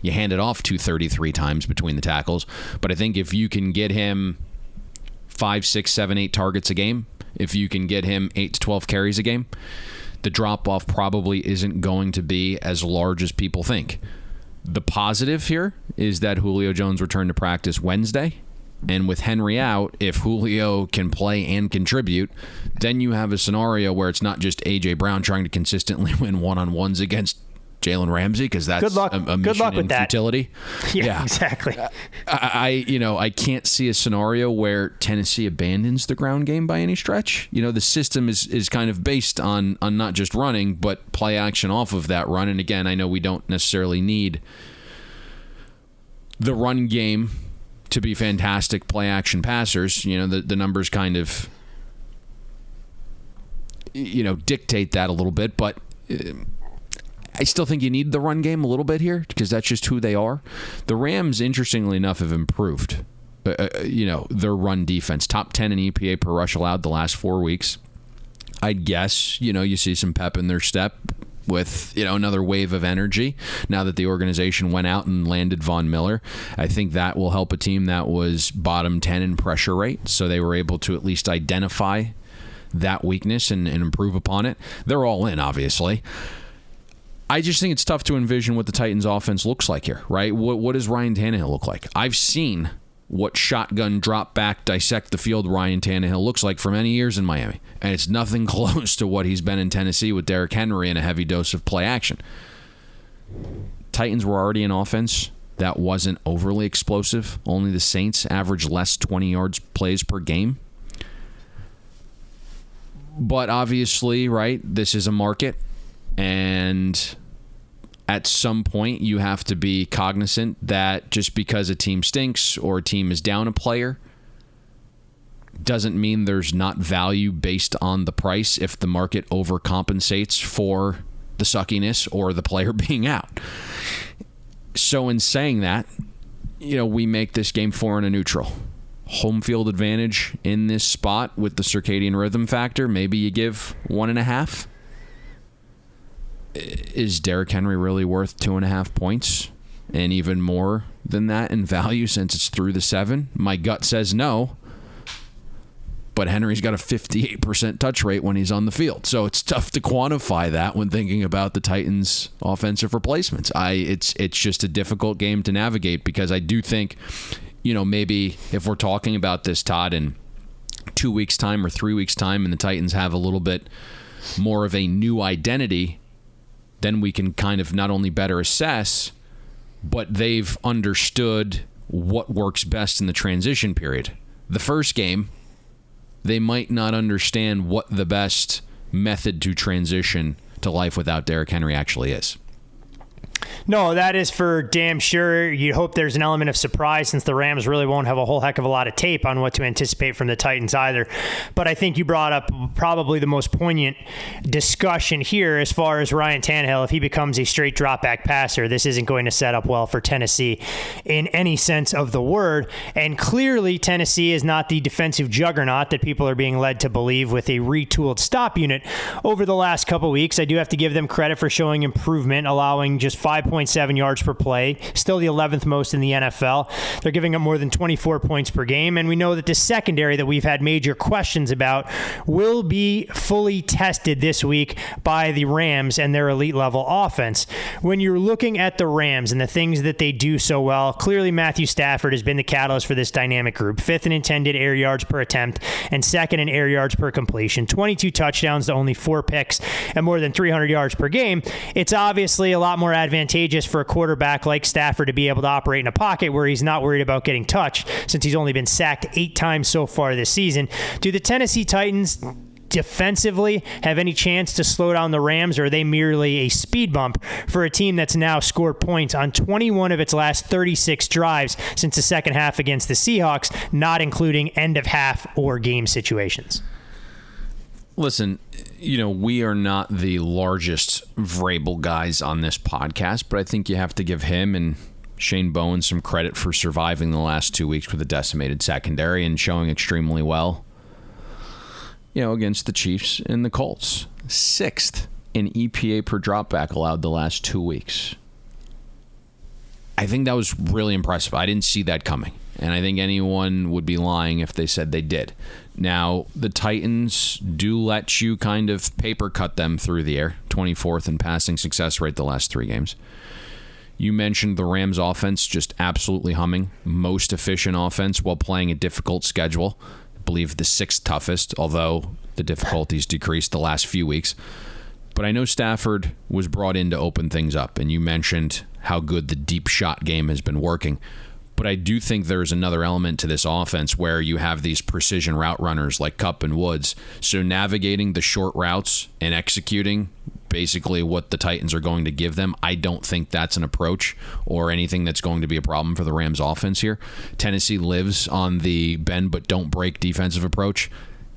you hand it off 233 times between the tackles. But I think if you can get him 5, 6, 7, 8 targets a game, if you can get him 8 to 12 carries a game, the drop-off probably isn't going to be as large as people think. The positive here is that Julio Jones returned to practice Wednesday. And with Henry out, if Julio can play and contribute, then you have a scenario where it's not just A.J. Brown trying to consistently win one-on-ones against Jalen Ramsey, because that's a mission in futility. Yeah, exactly. I can't see a scenario where Tennessee abandons the ground game by any stretch. The system is kind of based on not just running, but play action off of that run. And again, I know we don't necessarily need the run game to be fantastic play action passers. The numbers kind of dictate that a little bit, but I still think you need the run game a little bit here because that's just who they are. The Rams, interestingly enough, have improved. Their run defense, top 10 in EPA per rush allowed the last 4 weeks. I'd guess, you see some pep in their step with, another wave of energy now that the organization went out and landed Von Miller. I think that will help a team that was bottom 10 in pressure rate, so they were able to at least identify that weakness and improve upon it. They're all in, obviously. I just think it's tough to envision what the Titans offense looks like here, right? What does Ryan Tannehill look like? I've seen what shotgun, drop back, dissect the field Ryan Tannehill looks like for many years in Miami, and it's nothing close to what he's been in Tennessee with Derrick Henry and a heavy dose of play action. Titans were already an offense that wasn't overly explosive. Only the Saints averaged less 20 yards plays per game. But obviously, right, this is a market. And at some point, you have to be cognizant that just because a team stinks or a team is down a player doesn't mean there's not value based on the price if the market overcompensates for the suckiness or the player being out. So in saying that, we make this game 4 in a neutral. Home field advantage in this spot with the circadian rhythm factor. Maybe you give 1.5. Is Derrick Henry really worth 2.5 points and even more than that in value since it's through the 7? My gut says no, but Henry's got a 58% touch rate when he's on the field. So it's tough to quantify that when thinking about the Titans' offensive replacements. It's just a difficult game to navigate because I do think, maybe if we're talking about this, Todd, in 2 weeks' time or 3 weeks' time and the Titans have a little bit more of a new identity, then we can kind of not only better assess, but they've understood what works best in the transition period. The first game, they might not understand what the best method to transition to life without Derrick Henry actually is. No, that is for damn sure. You hope there's an element of surprise since the Rams really won't have a whole heck of a lot of tape on what to anticipate from the Titans either. But I think you brought up probably the most poignant discussion here as far as Ryan Tannehill. If he becomes a straight drop-back passer, this isn't going to set up well for Tennessee in any sense of the word. And clearly, Tennessee is not the defensive juggernaut that people are being led to believe with a retooled stop unit over the last couple weeks. I do have to give them credit for showing improvement, allowing just 5.7 yards per play, still the 11th most in the NFL. They're giving up more than 24 points per game, and we know that the secondary that we've had major questions about will be fully tested this week by the Rams and their elite level offense. When you're looking at the Rams and the things that they do so well, clearly Matthew Stafford has been the catalyst for this dynamic group. 5th in intended air yards per attempt and 2nd in air yards per completion. 22 touchdowns to only 4 picks and more than 300 yards per game. It's obviously a lot more advantageous advantageous for a quarterback like Stafford to be able to operate in a pocket where he's not worried about getting touched, since he's only been sacked 8 times so far this season. Do the Tennessee Titans defensively have any chance to slow down the Rams, or are they merely a speed bump for a team that's now scored points on 21 of its last 36 drives since the second half against the Seahawks, not including end of half or game situations? Listen, we are not the largest Vrabel guys on this podcast, but I think you have to give him and Shane Bowen some credit for surviving the last 2 weeks with a decimated secondary and showing extremely well, against the Chiefs and the Colts. 6th in EPA per dropback allowed the last 2 weeks. I think that was really impressive. I didn't see that coming, and I think anyone would be lying if they said they did. Now, the Titans do let you kind of paper cut them through the air, 24th in passing success rate the last 3 games. You mentioned the Rams offense just absolutely humming, most efficient offense while playing a difficult schedule. I believe the 6th toughest, although the difficulties decreased the last few weeks. But I know Stafford was brought in to open things up, and you mentioned how good the deep shot game has been working. But I do think there's another element to this offense where you have these precision route runners like Kupp and Woods. So navigating the short routes and executing basically what the Titans are going to give them, I don't think that's an approach or anything that's going to be a problem for the Rams offense here. Tennessee lives on the bend but don't break defensive approach.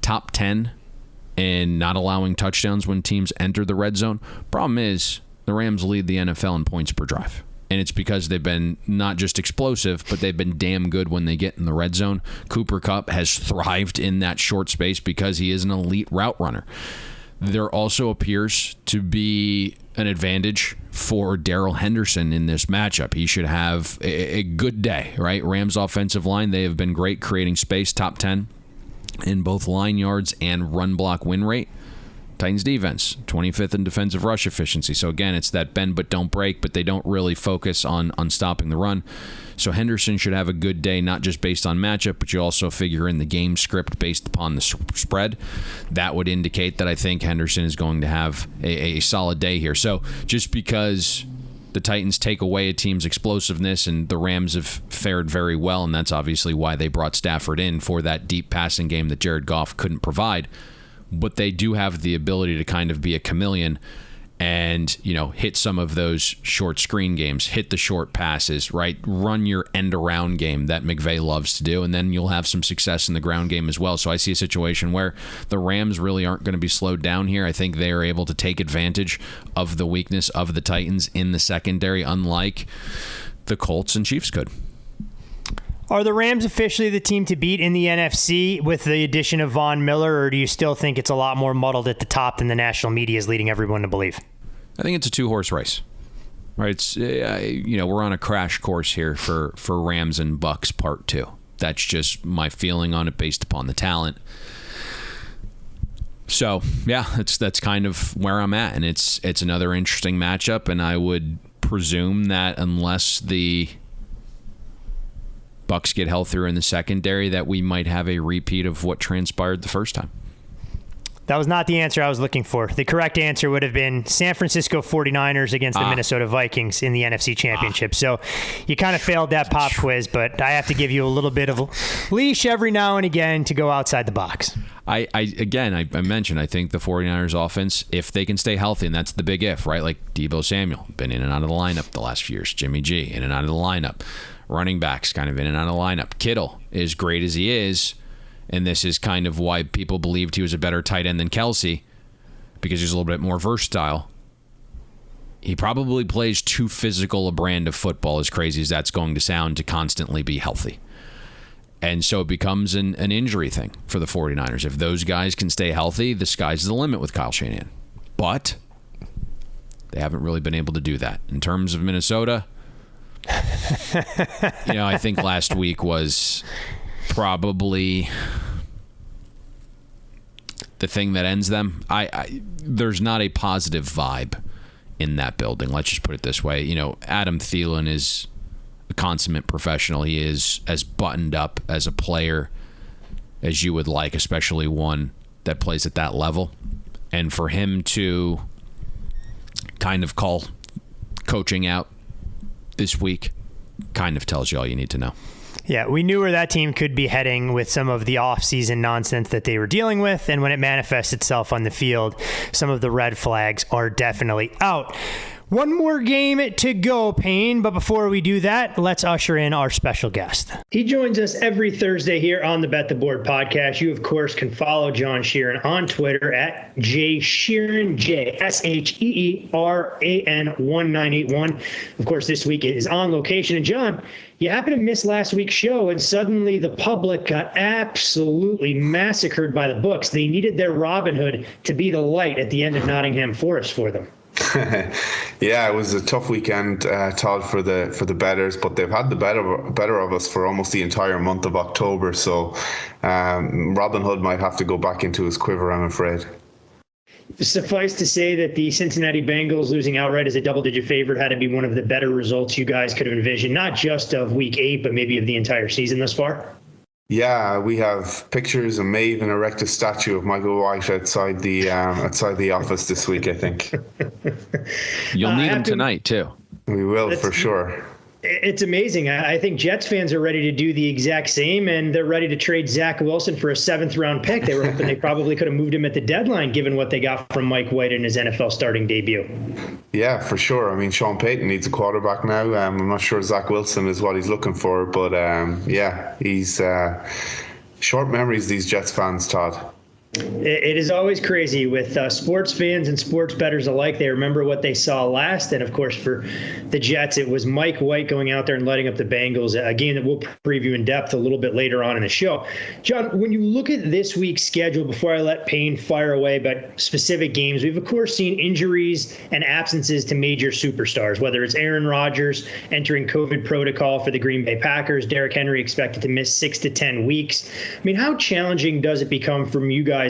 Top 10 in not allowing touchdowns when teams enter the red zone. Problem is, the Rams lead the NFL in points per drive. And it's because they've been not just explosive, but they've been damn good when they get in the red zone. Cooper Kupp has thrived in that short space because he is an elite route runner. There also appears to be an advantage for Darrell Henderson in this matchup. He should have a good day, right? Rams offensive line, they have been great creating space, top 10 in both line yards and run block win rate. Titans defense, 25th in defensive rush efficiency. So again, it's that bend but don't break, but they don't really focus on stopping the run. So Henderson should have a good day, not just based on matchup, but you also figure in the game script based upon the spread. That would indicate that I think Henderson is going to have a solid day here. So just because the Titans take away a team's explosiveness, and the Rams have fared very well, and that's obviously why they brought Stafford in for that deep passing game that Jared Goff couldn't provide. But they do have the ability to kind of be a chameleon and, hit some of those short screen games, hit the short passes, right? Run your end around game that McVay loves to do, and then you'll have some success in the ground game as well. So I see a situation where the Rams really aren't going to be slowed down here. I think they are able to take advantage of the weakness of the Titans in the secondary, unlike the Colts and Chiefs could. Are the Rams officially the team to beat in the NFC with the addition of Von Miller, or do you still think it's a lot more muddled at the top than the national media is leading everyone to believe? I think it's a 2-horse race. Right? It's we're on a crash course here for Rams and Bucks part 2. That's just my feeling on it based upon the talent. So, yeah, that's kind of where I'm at, and it's another interesting matchup, and I would presume that unless the Bucks get healthier in the secondary, that we might have a repeat of what transpired the first time. That was not the answer I was looking for. The correct answer would have been San Francisco 49ers against the Minnesota Vikings in the NFC Championship. So you kind of failed that pop quiz, but I have to give you a little bit of a leash every now and again to go outside the box. I mentioned, I think the 49ers offense, if they can stay healthy, and that's the big if, right? Like Deebo Samuel, been in and out of the lineup the last few years. Jimmy G, in and out of the lineup. Running backs kind of in and out of the lineup. Kittle, as great as he is, and this is kind of why people believed he was a better tight end than Kelsey, because he's a little bit more versatile. He probably plays too physical a brand of football, as crazy as that's going to sound, to constantly be healthy. And so it becomes an injury thing for the 49ers. If those guys can stay healthy, the sky's the limit with Kyle Shanahan. But they haven't really been able to do that. In terms of Minnesota, I think last week was probably the thing that ends them. There's not a positive vibe in that building. Let's just put it this way. Adam Thielen is a consummate professional. He is as buttoned up as a player as you would like, especially one that plays at that level. And for him to kind of call coaching out this week kind of tells you all you need to know. Yeah, we knew where that team could be heading with some of the offseason nonsense that they were dealing with. And when it manifests itself on the field, some of the red flags are definitely out. One more game to go, Payne, but before we do that, let's usher in our special guest. He joins us every Thursday here on the Bet the Board podcast. You, of course, can follow John Sheeran on Twitter at JSheeran, JSheeran1981. Of course, this week it is on location. And John, you happened to miss last week's show, and suddenly the public got absolutely massacred by the books. They needed their Robin Hood to be the light at the end of Nottingham Forest for them. Yeah, it was a tough weekend, Todd, for the bettors, but they've had the better of us for almost the entire month of October. So Robin Hood might have to go back into his quiver, I'm afraid. Suffice to say that the Cincinnati Bengals losing outright as a double-digit favorite had to be one of the better results you guys could have envisioned, not just of Week 8, but maybe of the entire season thus far. Yeah, we have pictures and may even erect a statue of Michael White outside the office this week, I think. You'll need him tonight, too. We will, for sure. It's amazing. I think Jets fans are ready to do the exact same, and they're ready to trade Zach Wilson for a 7th-round pick. They were hoping they probably could have moved him at the deadline, given what they got from Mike White in his NFL starting debut. Yeah, for sure. I mean, Sean Payton needs a quarterback now. I'm not sure Zach Wilson is what he's looking for, but yeah, he's short memories, these Jets fans, Todd. It is always crazy with sports fans and sports bettors alike. They remember what they saw last. And, of course, for the Jets, it was Mike White going out there and lighting up the Bengals, a game that we'll preview in depth a little bit later on in the show. John, when you look at this week's schedule, before I let Payne fire away about specific games, we've, of course, seen injuries and absences to major superstars, whether it's Aaron Rodgers entering COVID protocol for the Green Bay Packers, Derrick Henry expected to miss 6 to 10 weeks. I mean, how challenging does it become from you guys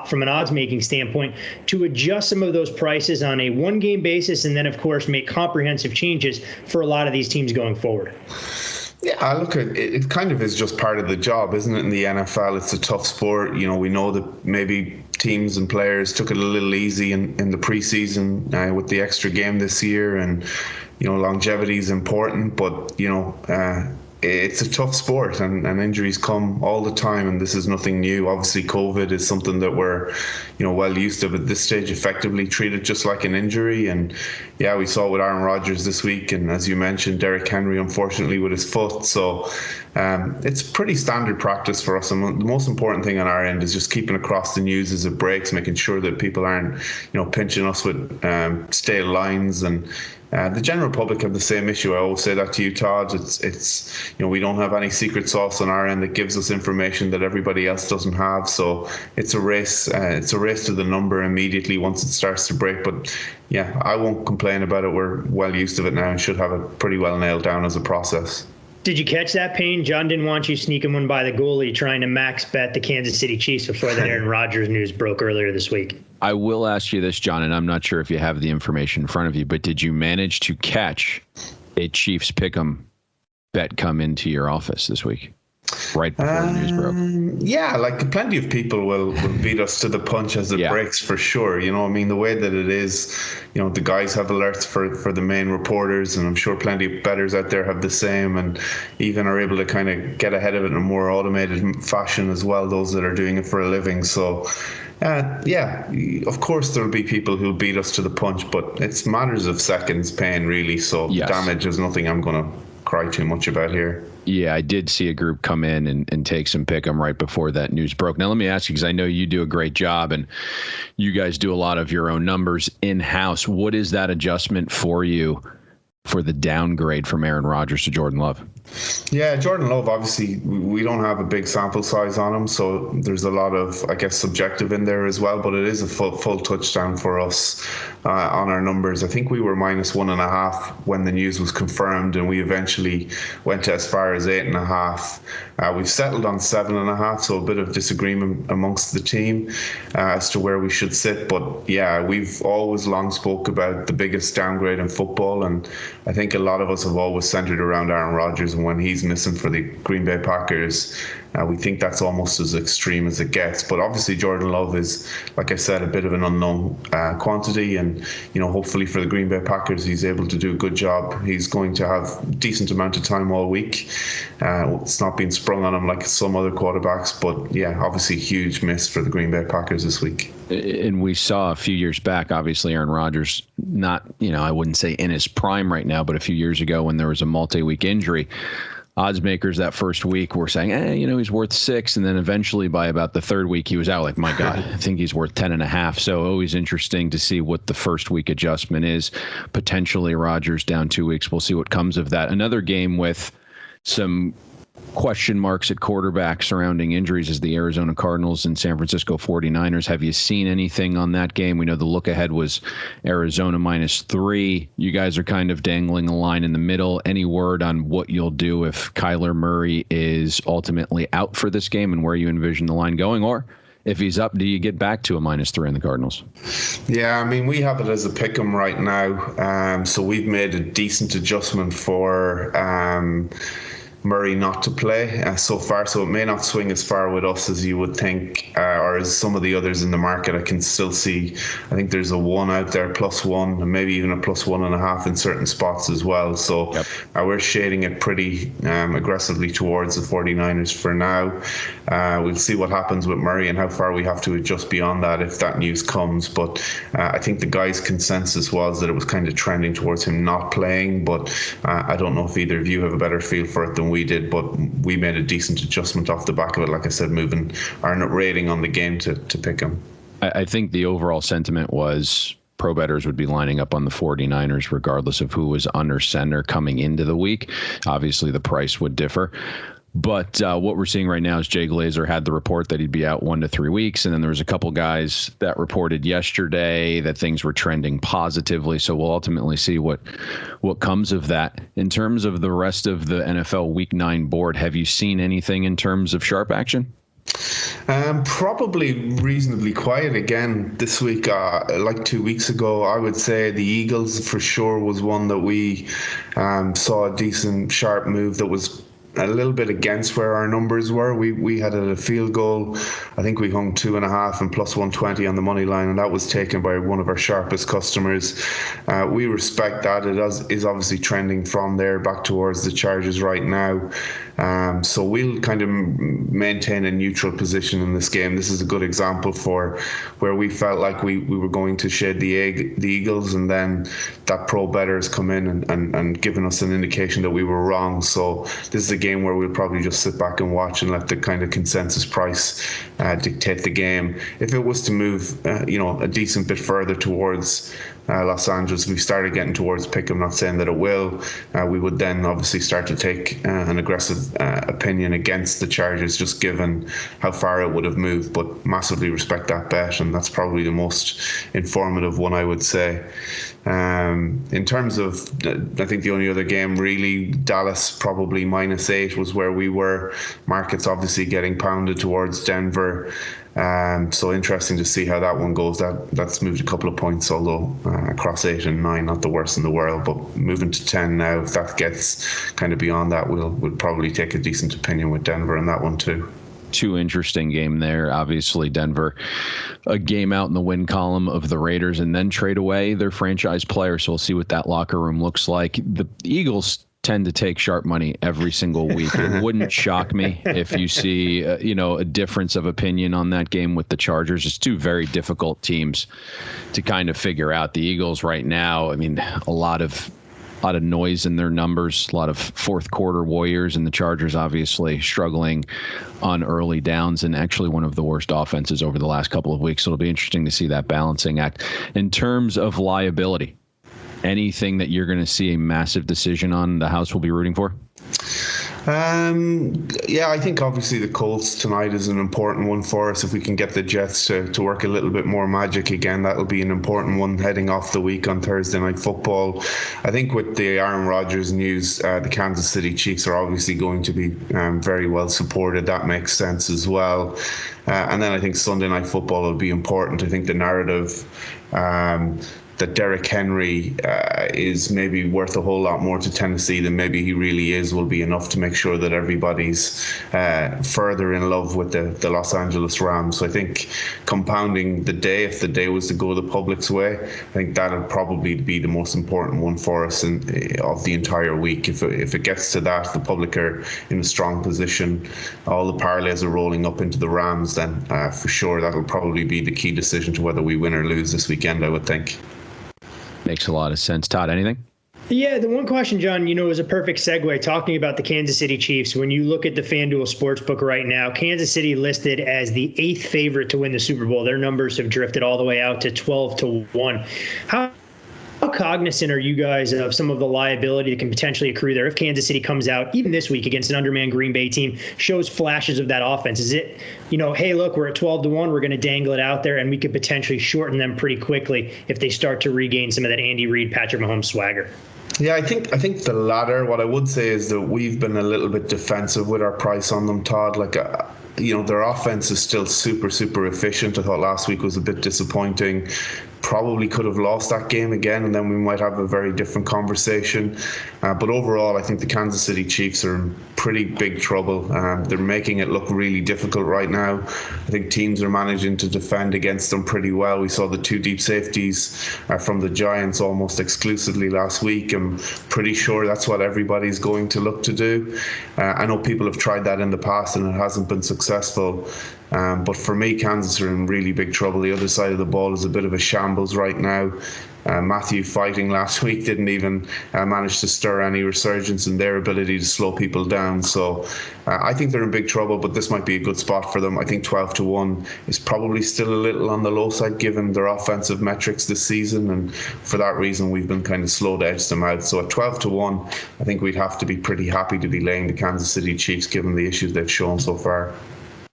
from an odds-making standpoint to adjust some of those prices on a one-game basis and then, of course, make comprehensive changes for a lot of these teams going forward? Yeah, I look at it, it kind of is just part of the job, isn't it? In the NFL, it's a tough sport. You know, we know that maybe teams and players took it a little easy in the preseason with the extra game this year, and, you know, longevity is important, but, you know, it's a tough sport, and injuries come all the time, and this is nothing new. Obviously, COVID is something that we're, you know, well used to, but at this stage, effectively treated just like an injury. And yeah, we saw it with Aaron Rodgers this week, and as you mentioned, Derrick Henry, unfortunately, with his foot. So it's pretty standard practice for us, and the most important thing on our end is just keeping across the news as it breaks, making sure that people aren't, you know, pinching us with stale lines. And the general public have the same issue. I always say that to you, Todd. It's you know, we don't have any secret sauce on our end that gives us information that everybody else doesn't have. So it's a race. It's a race to the number immediately once it starts to break. But yeah, I won't complain about it. We're well used to it now and should have it pretty well nailed down as a process. Did you catch that, Payne? John didn't want you sneaking one by the goalie, trying to max bet the Kansas City Chiefs before that Aaron Rodgers news broke earlier this week. I will ask you this, John, and I'm not sure if you have the information in front of you, but did you manage to catch a Chiefs pick'em bet come into your office this week, right before the news broke? Yeah, like plenty of people will beat us to the punch as it breaks, for sure. You know, I mean, the way that it is, you know, the guys have alerts for the main reporters, and I'm sure plenty of bettors out there have the same, and even are able to kind of get ahead of it in a more automated fashion as well, those that are doing it for a living. So yeah, of course there'll be people who'll beat us to the punch, but it's matters of seconds, Payne, really. So damage is nothing I'm going to cry too much about here. Yeah, I did see a group come in and take some pick'em right before that news broke. Now, let me ask you, because I know you do a great job and you guys do a lot of your own numbers in-house. What is that adjustment for you for the downgrade from Aaron Rodgers to Jordan Love? Yeah, Jordan Love, obviously, we don't have a big sample size on him, so there's a lot of, I guess, subjective in there as well, but it is a full touchdown for us on our numbers. I think we were -1.5 when the news was confirmed, and we eventually went as far as 8.5. We've settled on 7.5, so a bit of disagreement amongst the team as to where we should sit. But yeah, we've always long spoke about the biggest downgrade in football, and I think a lot of us have always centered around Aaron Rodgers, and when he's missing for the Green Bay Packers, We think that's almost as extreme as it gets. But obviously Jordan Love is, like I said, a bit of an unknown quantity, and hopefully for the Green Bay Packers he's able to do a good job. He's going to have a decent amount of time all week. It's not being sprung on him like some other quarterbacks, but yeah, obviously huge miss for the Green Bay Packers this week. And we saw a few years back, obviously Aaron Rodgers, not, I wouldn't say in his prime right now, but a few years ago when there was a multi-week injury, odds makers that first week were saying, he's worth 6. And then eventually by about the third week, he was out like, my God, I think he's worth 10.5. So always interesting to see what the first week adjustment is. Potentially Rodgers down 2 weeks. We'll see what comes of that. Another game with some question marks at quarterback surrounding injuries is the Arizona Cardinals and San Francisco 49ers. Have you seen anything on that game? We know the look ahead was Arizona -3. You guys are kind of dangling a line in the middle. Any word on what you'll do if Kyler Murray is ultimately out for this game and where you envision the line going? Or if he's up, do you get back to a -3 in the Cardinals? Yeah, I mean, we have it as a pick 'em right now. So we've made a decent adjustment for Murray not to play so far, so it may not swing as far with us as you would think, or as some of the others in the market. I can still see, I think there's a 1 out there, +1, and maybe even a +1.5 in certain spots as well. So we're shading it pretty aggressively towards the 49ers for now. We'll see what happens with Murray and how far we have to adjust beyond that if that news comes. But I think the guys' consensus was that it was kind of trending towards him not playing, but I don't know if either of you have a better feel for it than we did, but we made a decent adjustment off the back of it, like I said, moving our rating on the game to pick him. I think the overall sentiment was pro bettors would be lining up on the 49ers regardless of who was under center coming into the week. Obviously the price would differ. But what we're seeing right now is Jay Glazer had the report that he'd be out 1 to 3 weeks. And then there was a couple guys that reported yesterday that things were trending positively. So we'll ultimately see what comes of that. In terms of the rest of the NFL Week 9 board, have you seen anything in terms of sharp action? Probably reasonably quiet again this week. Like 2 weeks ago, I would say the Eagles for sure was one that we saw a decent sharp move that was a little bit against where our numbers were. We had a field goal. I think we hung 2.5 and +120 on the money line, and that was taken by one of our sharpest customers. We respect that. It is obviously trending from there back towards the Chargers right now. So we'll kind of maintain a neutral position in this game. This is a good example for where we felt like we were going to shade the Eagles, and then that pro better has come in and given us an indication that we were wrong. So this is a game where we'll probably just sit back and watch and let the kind of consensus price dictate the game. If it was to move, a decent bit further towards Los Angeles, we started getting towards pick. I'm not saying that it will. We would then obviously start to take an aggressive opinion against the Chargers, just given how far it would have moved. But massively respect that bet, and that's probably the most informative one, I would say. In terms of, I think the only other game really, Dallas probably -8 was where we were. Markets obviously getting pounded towards Denver. So interesting to see how that one goes. That's moved a couple of points, although across 8 and 9, not the worst in the world, but moving to 10 now. If that gets kind of beyond that, we'll probably take a decent opinion with Denver in that one too. Too interesting game there. Obviously, Denver, a game out in the win column of the Raiders, and then trade away their franchise player. So we'll see what that locker room looks like. The Eagles tend to take sharp money every single week. It wouldn't shock me if you see, a difference of opinion on that game with the Chargers. It's two very difficult teams to kind of figure out. The Eagles right now, I mean, a lot of noise in their numbers, a lot of fourth quarter warriors, and the Chargers obviously struggling on early downs and actually one of the worst offenses over the last couple of weeks. So it'll be interesting to see that balancing act. In terms of liability, anything that you're going to see a massive decision on the house will be rooting for? I think obviously the Colts tonight is an important one for us. If we can get the Jets to work a little bit more magic again, that'll be an important one heading off the week on Thursday Night Football. I think with the Aaron Rodgers news, the Kansas City Chiefs are obviously going to be very well supported. That makes sense as well. And then I think Sunday Night Football will be important. I think the narrative that Derrick Henry is maybe worth a whole lot more to Tennessee than maybe he really is will be enough to make sure that everybody's further in love with the Los Angeles Rams. So I think compounding the day, if the day was to go the public's way, I think that'll probably be the most important one for us of the entire week. If it gets to that, the public are in a strong position, all the parlays are rolling up into the Rams, then for sure that'll probably be the key decision to whether we win or lose this weekend, I would think. Makes a lot of sense. Todd, anything? Yeah, the one question, John, is a perfect segue talking about the Kansas City Chiefs. When you look at the FanDuel Sportsbook right now, Kansas City listed as the 8th favorite to win the Super Bowl. Their numbers have drifted all the way out to 12-1. How cognizant are you guys of some of the liability that can potentially accrue there if Kansas City comes out, even this week, against an undermanned Green Bay team, shows flashes of that offense? Is it, hey, look, we're at 12-1, we're going to dangle it out there, and we could potentially shorten them pretty quickly if they start to regain some of that Andy Reid, Patrick Mahomes swagger? Yeah, I think the latter. What I would say is that we've been a little bit defensive with our price on them, Todd. Their offense is still super, super efficient. I thought last week was a bit disappointing. Probably could have lost that game again, and then we might have a very different conversation. But overall, I think the Kansas City Chiefs are in pretty big trouble. They're making it look really difficult right now. I think teams are managing to defend against them pretty well. We saw the 2 deep safeties from the Giants almost exclusively last week. I'm pretty sure that's what everybody's going to look to do. I know people have tried that in the past and it hasn't been successful. But for me, Kansas are in really big trouble. The other side of the ball is a bit of a shambles right now. Matthew fighting last week didn't even manage to stir any resurgence in their ability to slow people down. So I think they're in big trouble, but this might be a good spot for them. I think 12-1 is probably still a little on the low side given their offensive metrics this season, and for that reason we've been kind of slow to edge them out. So at 12-1, I think we'd have to be pretty happy to be laying the Kansas City Chiefs given the issues they've shown so far.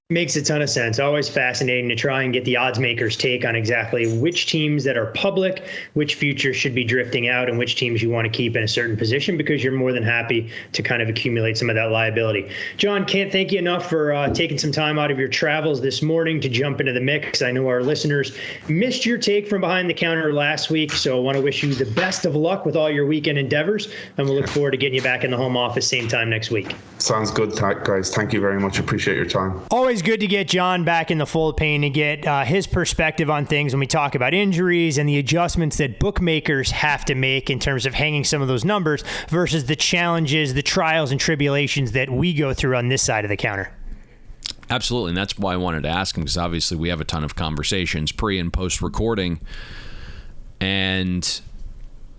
Makes a ton of sense. Always fascinating to try and get the odds makers' take on exactly which teams that are public, which futures should be drifting out, and which teams you want to keep in a certain position, because you're more than happy to kind of accumulate some of that liability. John, can't thank you enough for taking some time out of your travels this morning to jump into the mix. I know our listeners missed your take from behind the counter last week, so I want to wish you the best of luck with all your weekend endeavors, and we'll look forward to getting you back in the home office same time next week. Sounds good, guys. Thank you very much. Appreciate your time. Always good to get John back in the fold, Payne, to get his perspective on things when we talk about injuries and the adjustments that bookmakers have to make in terms of hanging some of those numbers versus the challenges, the trials and tribulations that we go through on this side of the counter. Absolutely, and that's why I wanted to ask him, because obviously we have a ton of conversations pre- and post-recording, and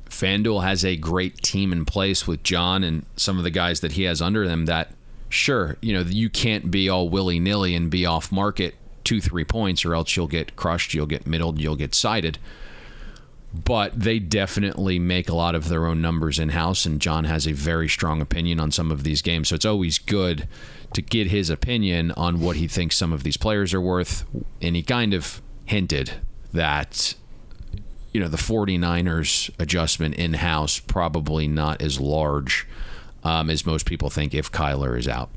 FanDuel has a great team in place with John and some of the guys that he has under them that, sure, you can't be all willy-nilly and be off market 2-3 points, or else you'll get crushed, you'll get middled, you'll get sided. But they definitely make a lot of their own numbers in-house, and John has a very strong opinion on some of these games. So it's always good to get his opinion on what he thinks some of these players are worth. And he kind of hinted that, the 49ers adjustment in-house probably not as large as most people think if Kyler is out.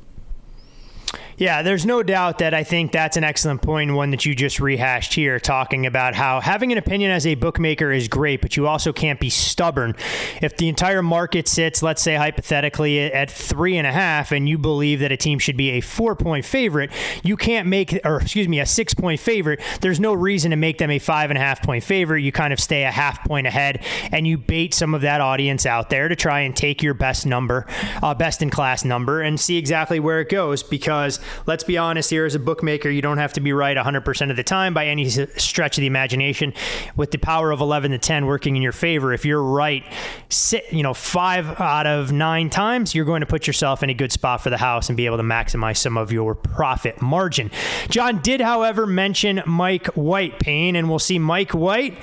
Yeah, there's no doubt that I think that's an excellent point, and one that you just rehashed here, talking about how having an opinion as a bookmaker is great, but you also can't be stubborn. If the entire market sits, let's say hypothetically, at 3.5, and you believe that a team should be a 4-point favorite, you can't make, a 6-point favorite. There's no reason to make them a 5.5-point favorite. You kind of stay a half point ahead, and you bait some of that audience out there to try and take your best in class number, and see exactly where it goes. Because let's be honest here, as a bookmaker, you don't have to be right 100% of the time by any stretch of the imagination. With the power of 11-10 working in your favor, if you're right 5 out of 9 times, you're going to put yourself in a good spot for the house and be able to maximize some of your profit margin. John did, however, mention Mike White, Payne, and we'll see Mike White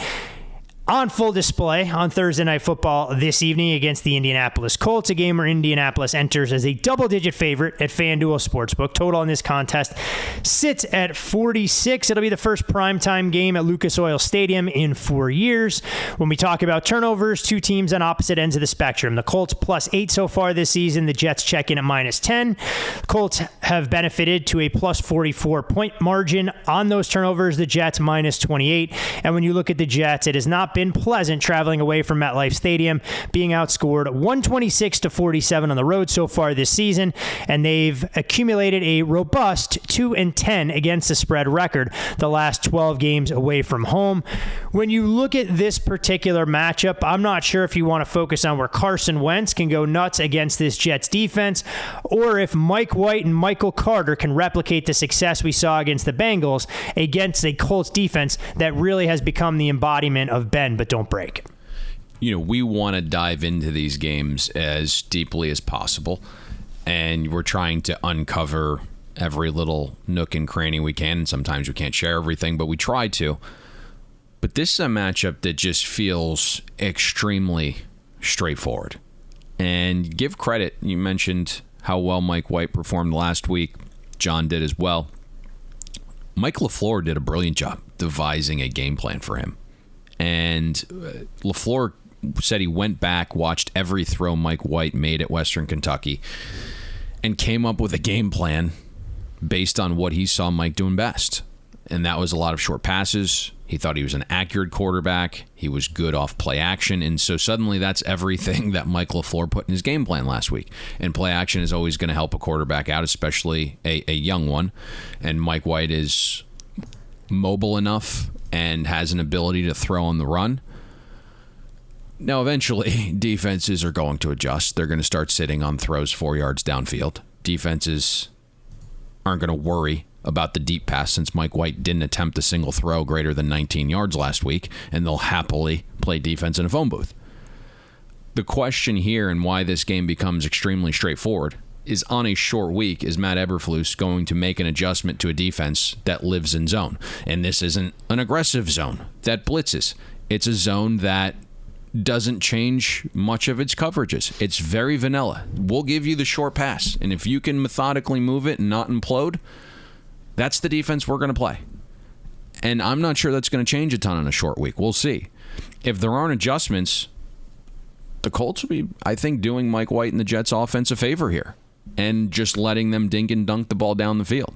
on full display on Thursday Night Football this evening against the Indianapolis Colts, a game where Indianapolis enters as a double-digit favorite at FanDuel Sportsbook. Total in this contest sits at 46. It'll be the first primetime game at Lucas Oil Stadium in 4 years. When we talk about turnovers, two teams on opposite ends of the spectrum. The Colts +8 so far this season. The Jets check in at -10. The Colts have benefited to a +44-point margin on those turnovers. The Jets -28. And when you look at the Jets, it has not been pleasant traveling away from MetLife Stadium, being outscored 126-47 on the road so far this season, and they've accumulated a robust 2-10 against the spread record the last 12 games away from home. When you look at this particular matchup, I'm not sure if you want to focus on where Carson Wentz can go nuts against this Jets defense, or if Mike White and Michael Carter can replicate the success we saw against the Bengals against a Colts defense that really has become the embodiment of bend but don't break. We want to dive into these games as deeply as possible, and we're trying to uncover every little nook and cranny we can. Sometimes we can't share everything, but we try to. But this is a matchup that just feels extremely straightforward. And give credit, you mentioned how well Mike White performed last week. John did as well. Mike LaFleur did a brilliant job devising a game plan for him. And LaFleur said he went back, watched every throw Mike White made at Western Kentucky, and came up with a game plan based on what he saw Mike doing best. And that was a lot of short passes. He thought he was an accurate quarterback. He was good off play action. And so suddenly that's everything that Mike LaFleur put in his game plan last week. And play action is always going to help a quarterback out, especially a young one. And Mike White is mobile enough and has an ability to throw on the run. Now, eventually, defenses are going to adjust. They're going to start sitting on throws 4 yards downfield. Defenses aren't going to worry about the deep pass since Mike White didn't attempt a single throw greater than 19 yards last week, and they'll happily play defense in a phone booth. The question here and why this game becomes extremely straightforward is on a short week, is Matt Eberflus going to make an adjustment to a defense that lives in zone? And this isn't an aggressive zone that blitzes. It's a zone that doesn't change much of its coverages. It's very vanilla. We'll give you the short pass, and if you can methodically move it and not implode, that's the defense we're going to play. And I'm not sure that's going to change a ton in a short week. We'll see. If there aren't adjustments, the Colts will be, I think, doing Mike White and the Jets offense a favor here and just letting them dink and dunk the ball down the field.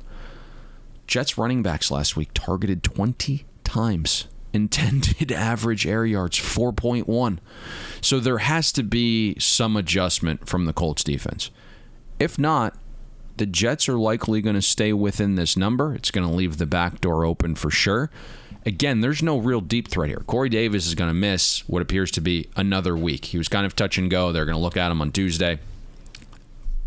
Jets running backs last week targeted 20 times. Intended average air yards 4.1. So there has to be some adjustment from the Colts defense. If not, the Jets are likely going to stay within this number. It's going to leave the back door open for sure. Again, there's no real deep threat here. Corey Davis is going to miss what appears to be another week. He was kind of touch and go. They're going to look at him on Tuesday.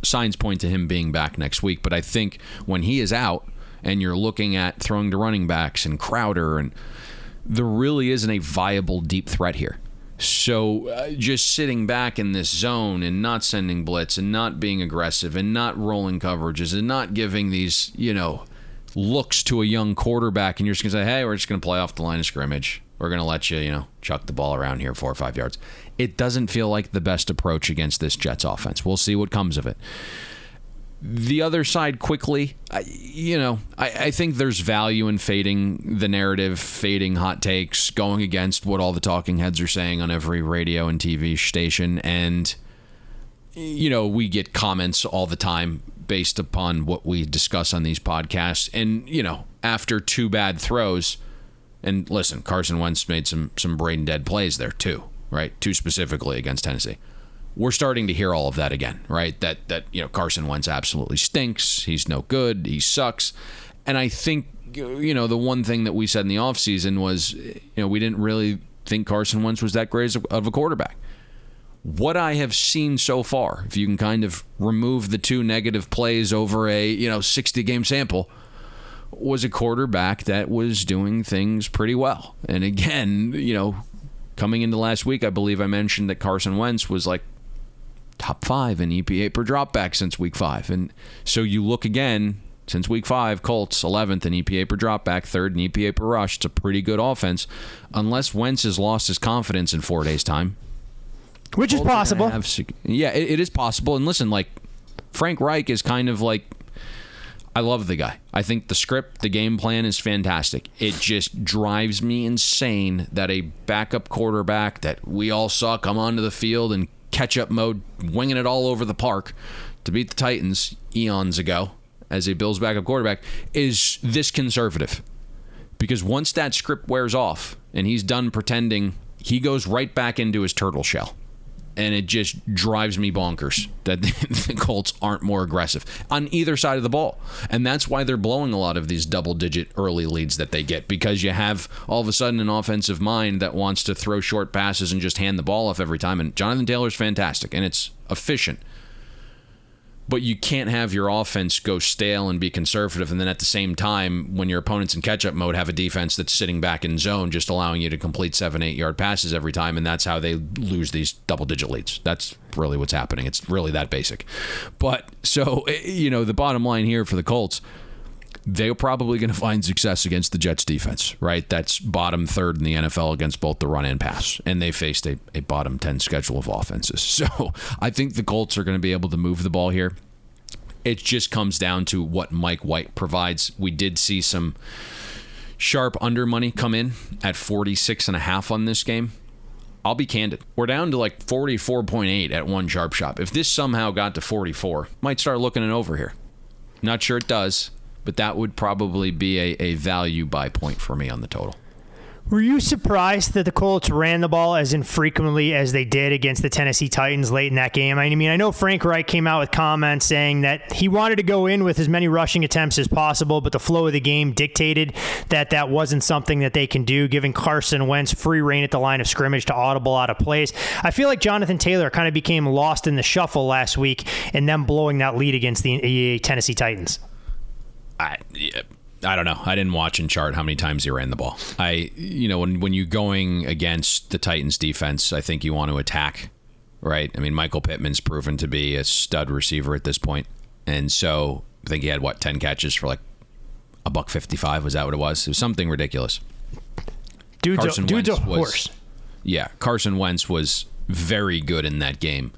Signs point to him being back next week. But I think when he is out and you're looking at throwing to running backs and Crowder, and there really isn't a viable deep threat here. So just sitting back in this zone and not sending blitz and not being aggressive and not rolling coverages and not giving these, looks to a young quarterback, and you're just going to say, hey, we're just going to play off the line of scrimmage. We're going to let you, chuck the ball around here 4 or 5 yards. It doesn't feel like the best approach against this Jets offense. We'll see what comes of it. The other side quickly, I think there's value in fading the narrative, fading hot takes, going against what all the talking heads are saying on every radio and TV station. And, we get comments all the time based upon what we discuss on these podcasts. And, after 2 bad throws, and listen, Carson Wentz made some brain dead plays there too, right? 2 specifically against Tennessee. We're starting to hear all of that again, right? That Carson Wentz absolutely stinks. He's no good. He sucks. And I think, the one thing that we said in the offseason was, we didn't really think Carson Wentz was that great of a quarterback. What I have seen so far, if you can kind of remove the 2 negative plays over a, 60-game sample, was a quarterback that was doing things pretty well. And again, coming into last week, I believe I mentioned that Carson Wentz was like top 5 in EPA per dropback since week 5. And so you look again, since week 5, Colts 11th in EPA per dropback, 3rd in EPA per rush. It's a pretty good offense, unless Wentz has lost his confidence in 4 days' time. Which is possible. It is possible. And listen, Frank Reich is kind of I love the guy. I think the script, the game plan is fantastic. It just drives me insane that a backup quarterback that we all saw come onto the field and catch-up mode, winging it all over the park to beat the Titans eons ago as a Bills backup quarterback, is this conservative. Because once that script wears off and he's done pretending he goes right back into his turtle shell. And it just drives me bonkers that the Colts aren't more aggressive on either side of the ball. And that's why they're blowing a lot of these double-digit early leads that they get, because you have all of a sudden an offensive mind that wants to throw short passes and just hand the ball off every time. And Jonathan Taylor's fantastic, and it's efficient. But you can't have your offense go stale and be conservative, and then at the same time, when your opponent's in catch-up mode, have a defense that's sitting back in zone, just allowing you to complete 7-8 yard passes every time, and that's how they lose these double-digit leads. That's really what's happening. It's really that basic. But, so, the bottom line here for the Colts, they're probably going to find success against the Jets defense, right? That's bottom third in the NFL against both the run and pass. And they faced a bottom 10 schedule of offenses. So I think the Colts are going to be able to move the ball here. It just comes down to what Mike White provides. We did see some sharp under money come in at 46.5 on this game. I'll be candid. We're down to like 44.8 at one sharp shop. If this somehow got to 44, might start looking it over here. Not sure it does, but that would probably be a value buy point for me on the total. Were you surprised that the Colts ran the ball as infrequently as they did against the Tennessee Titans late in that game? I mean, I know Frank Reich came out with comments saying that he wanted to go in with as many rushing attempts as possible, but the flow of the game dictated that wasn't something that they can do, giving Carson Wentz free reign at the line of scrimmage to audible out of plays. I feel like Jonathan Taylor kind of became lost in the shuffle last week and them blowing that lead against the Tennessee Titans. I don't know. I didn't watch and chart how many times he ran the ball. When you're going against the Titans defense, I think you want to attack, right? I mean, Michael Pittman's proven to be a stud receiver at this point. And so I think he had, 10 catches for like $155. Was that what it was? It was something ridiculous. Dude's a horse. Yeah. Carson Wentz was very good in that game,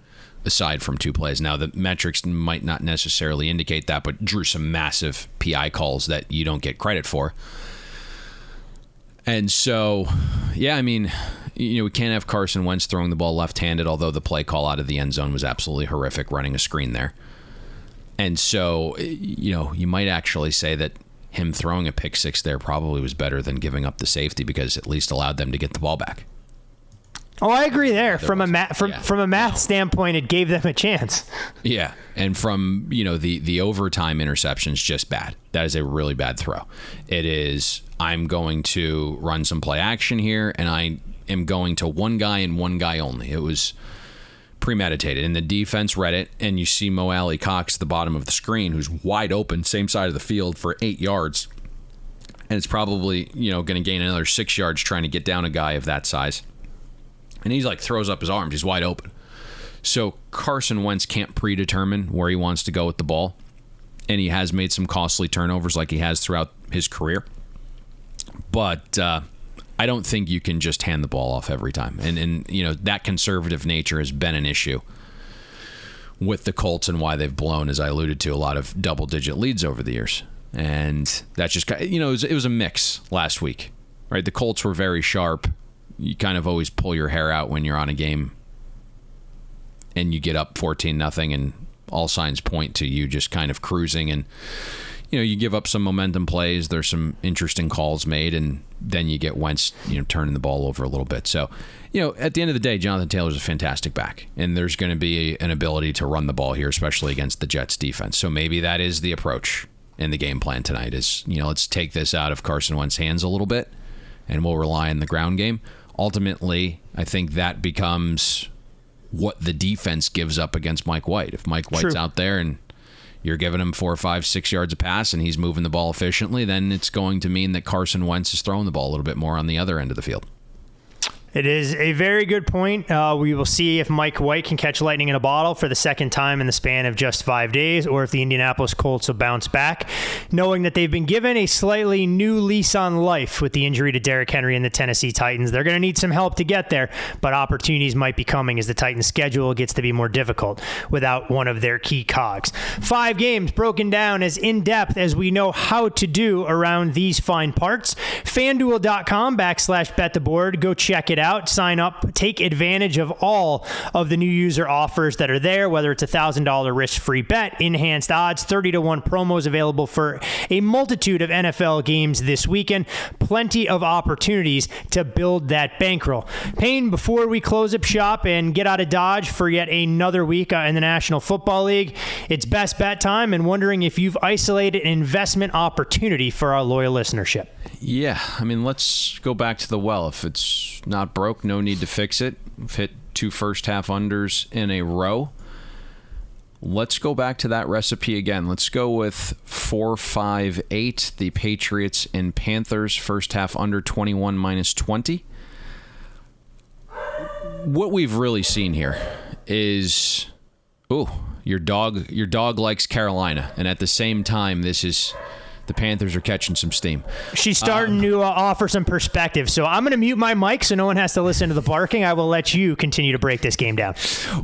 aside from 2 plays. Now, the metrics might not necessarily indicate that, but drew some massive PI calls that you don't get credit for. And so, yeah, I mean, we can't have Carson Wentz throwing the ball left-handed, although the play call out of the end zone was absolutely horrific, running a screen there. And so, you might actually say that him throwing a pick six there probably was better than giving up the safety, because it at least allowed them to get the ball back. Oh, I agree there. From a math standpoint, it gave them a chance. Yeah, and from the overtime interceptions, just bad. That is a really bad throw. It is, I'm going to run some play action here, and I am going to one guy and one guy only. It was premeditated, and the defense read it, and you see Mo Alley Cox at the bottom of the screen, who's wide open, same side of the field for 8 yards, and it's probably going to gain another 6 yards trying to get down a guy of that size. And he's throws up his arms. He's wide open. So Carson Wentz can't predetermine where he wants to go with the ball. And he has made some costly turnovers like he has throughout his career. But I don't think you can just hand the ball off every time. And that conservative nature has been an issue with the Colts, and why they've blown, as I alluded to, a lot of double-digit leads over the years. And that's just, it was a mix last week, right? The Colts were very sharp. You kind of always pull your hair out when you're on a game and you get up 14-0, and all signs point to you just kind of cruising, and you give up some momentum plays. There's some interesting calls made, and then you get Wentz turning the ball over a little bit. So at the end of the day, Jonathan Taylor's a fantastic back, and there's going to be an ability to run the ball here, especially against the Jets defense. So maybe that is the approach in the game plan tonight, is let's take this out of Carson Wentz's hands a little bit, and we'll rely on the ground game. Ultimately, I think that becomes what the defense gives up against Mike White. If Mike White's out there and you're giving him 4, 5, 6 yards a pass and he's moving the ball efficiently, then it's going to mean that Carson Wentz is throwing the ball a little bit more on the other end of the field. It is a very good point. We will see if Mike White can catch lightning in a bottle for the second time in the span of just 5 days, or if the Indianapolis Colts will bounce back, knowing that they've been given a slightly new lease on life with the injury to Derrick Henry and the Tennessee Titans. They're going to need some help to get there, but opportunities might be coming as the Titans' schedule gets to be more difficult without one of their key cogs. 5 games broken down as in-depth as we know how to do around these fine parts. FanDuel.com/bet the board. Go check it out. out, sign up, take advantage of all of the new user offers that are there, whether it's $1,000 risk-free bet, enhanced odds, 30-to-1 promos available for a multitude of NFL games this weekend. Plenty of opportunities to build that bankroll. Payne, before we close up shop and get out of Dodge for yet another week in the National Football League, it's best bet time, and wondering if you've isolated an investment opportunity for our loyal listenership. Yeah, I mean, let's go back to the well. If it's not broke, no need to fix it. We've hit 2 first-half unders in a row. Let's go back to that recipe again. Let's go with 4-5-8, the Patriots and Panthers, first-half under 21 minus 20. What we've really seen here is, your dog likes Carolina, and at the same time, the Panthers are catching some steam. She's starting to offer some perspective. So I'm going to mute my mic so no one has to listen to the barking. I will let you continue to break this game down.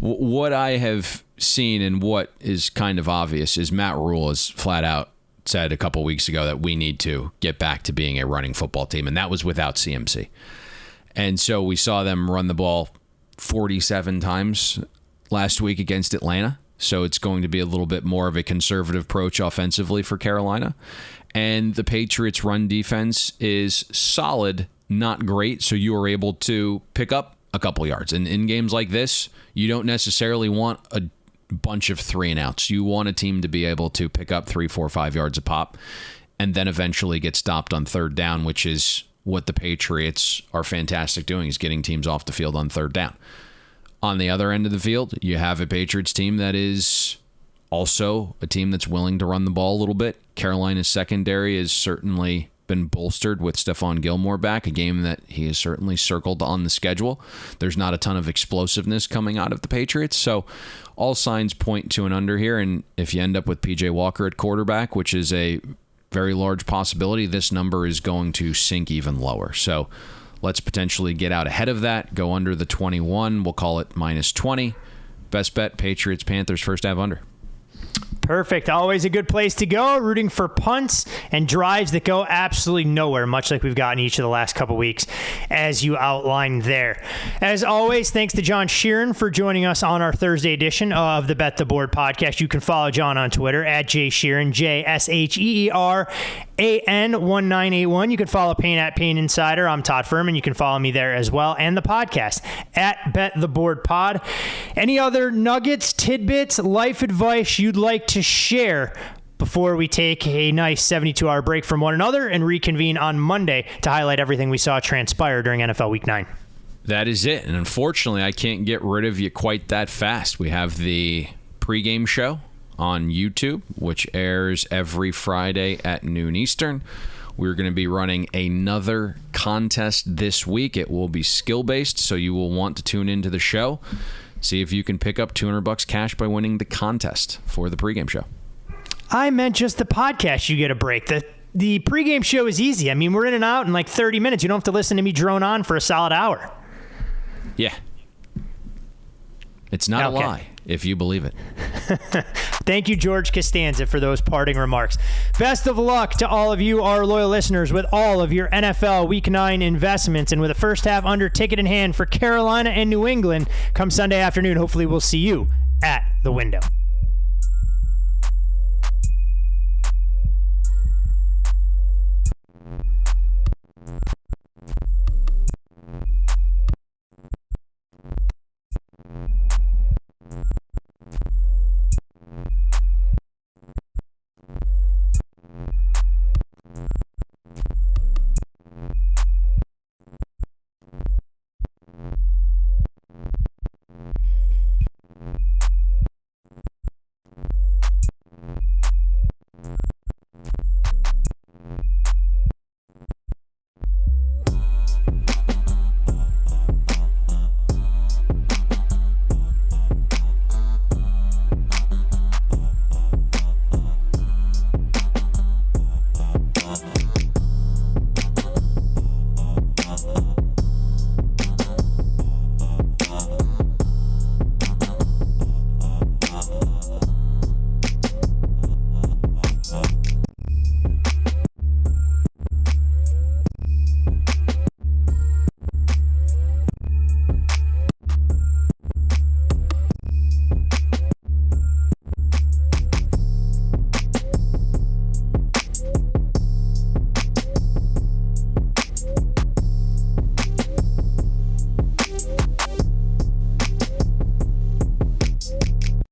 What I have seen and what is kind of obvious is Matt Rule has flat out said a couple weeks ago that we need to get back to being a running football team, and that was without CMC. And so we saw them run the ball 47 times last week against Atlanta. So it's going to be a little bit more of a conservative approach offensively for Carolina. And the Patriots' run defense is solid, not great. So you are able to pick up a couple yards. And in games like this, you don't necessarily want a bunch of 3-and-outs. You want a team to be able to pick up 3, 4, 5 yards a pop and then eventually get stopped on third down, which is what the Patriots are fantastic doing, is getting teams off the field on third down. On the other end of the field, you have a Patriots team that is also a team that's willing to run the ball a little bit. Carolina's secondary has certainly been bolstered with Stephon Gilmore back, a game that he has certainly circled on the schedule. There's not a ton of explosiveness coming out of the Patriots, so all signs point to an under here. And if you end up with P.J. Walker at quarterback, which is a very large possibility, this number is going to sink even lower. So let's potentially get out ahead of that, go under the 21. We'll call it minus 20. Best bet, Patriots, Panthers, first half under. Perfect. Always a good place to go. Rooting for punts and drives that go absolutely nowhere, much like we've gotten each of the last couple weeks, as you outlined there. As always, thanks to John Sheeran for joining us on our Thursday edition of the Bet the Board podcast. You can follow John on Twitter at JSheeran, JSheeran1981. You can follow Payne at Payne Insider. I'm Todd Furman. You can follow me there as well, and the podcast at Bet the Board Pod. Any other nuggets, tidbits, life advice you'd like to share before we take a nice 72-hour break from one another and reconvene on Monday to highlight everything we saw transpire during NFL Week 9? That is it. And unfortunately, I can't get rid of you quite that fast. We have the pregame show on YouTube, which airs every Friday at noon Eastern. We're going to be running another contest this week. It will be skill-based, so you will want to tune into the show. See if you can pick up $200 cash by winning the contest for the pregame show. I meant just the podcast. You get a break. The pregame show is easy. I mean, we're in and out in like 30 minutes. You don't have to listen to me drone on for a solid hour. Yeah. It's not a lie, if you believe it. Thank you, George Costanza, for those parting remarks. Best of luck to all of you, our loyal listeners, with all of your NFL Week 9 investments. And with a first half under ticket in hand for Carolina and New England come Sunday afternoon, hopefully we'll see you at the window.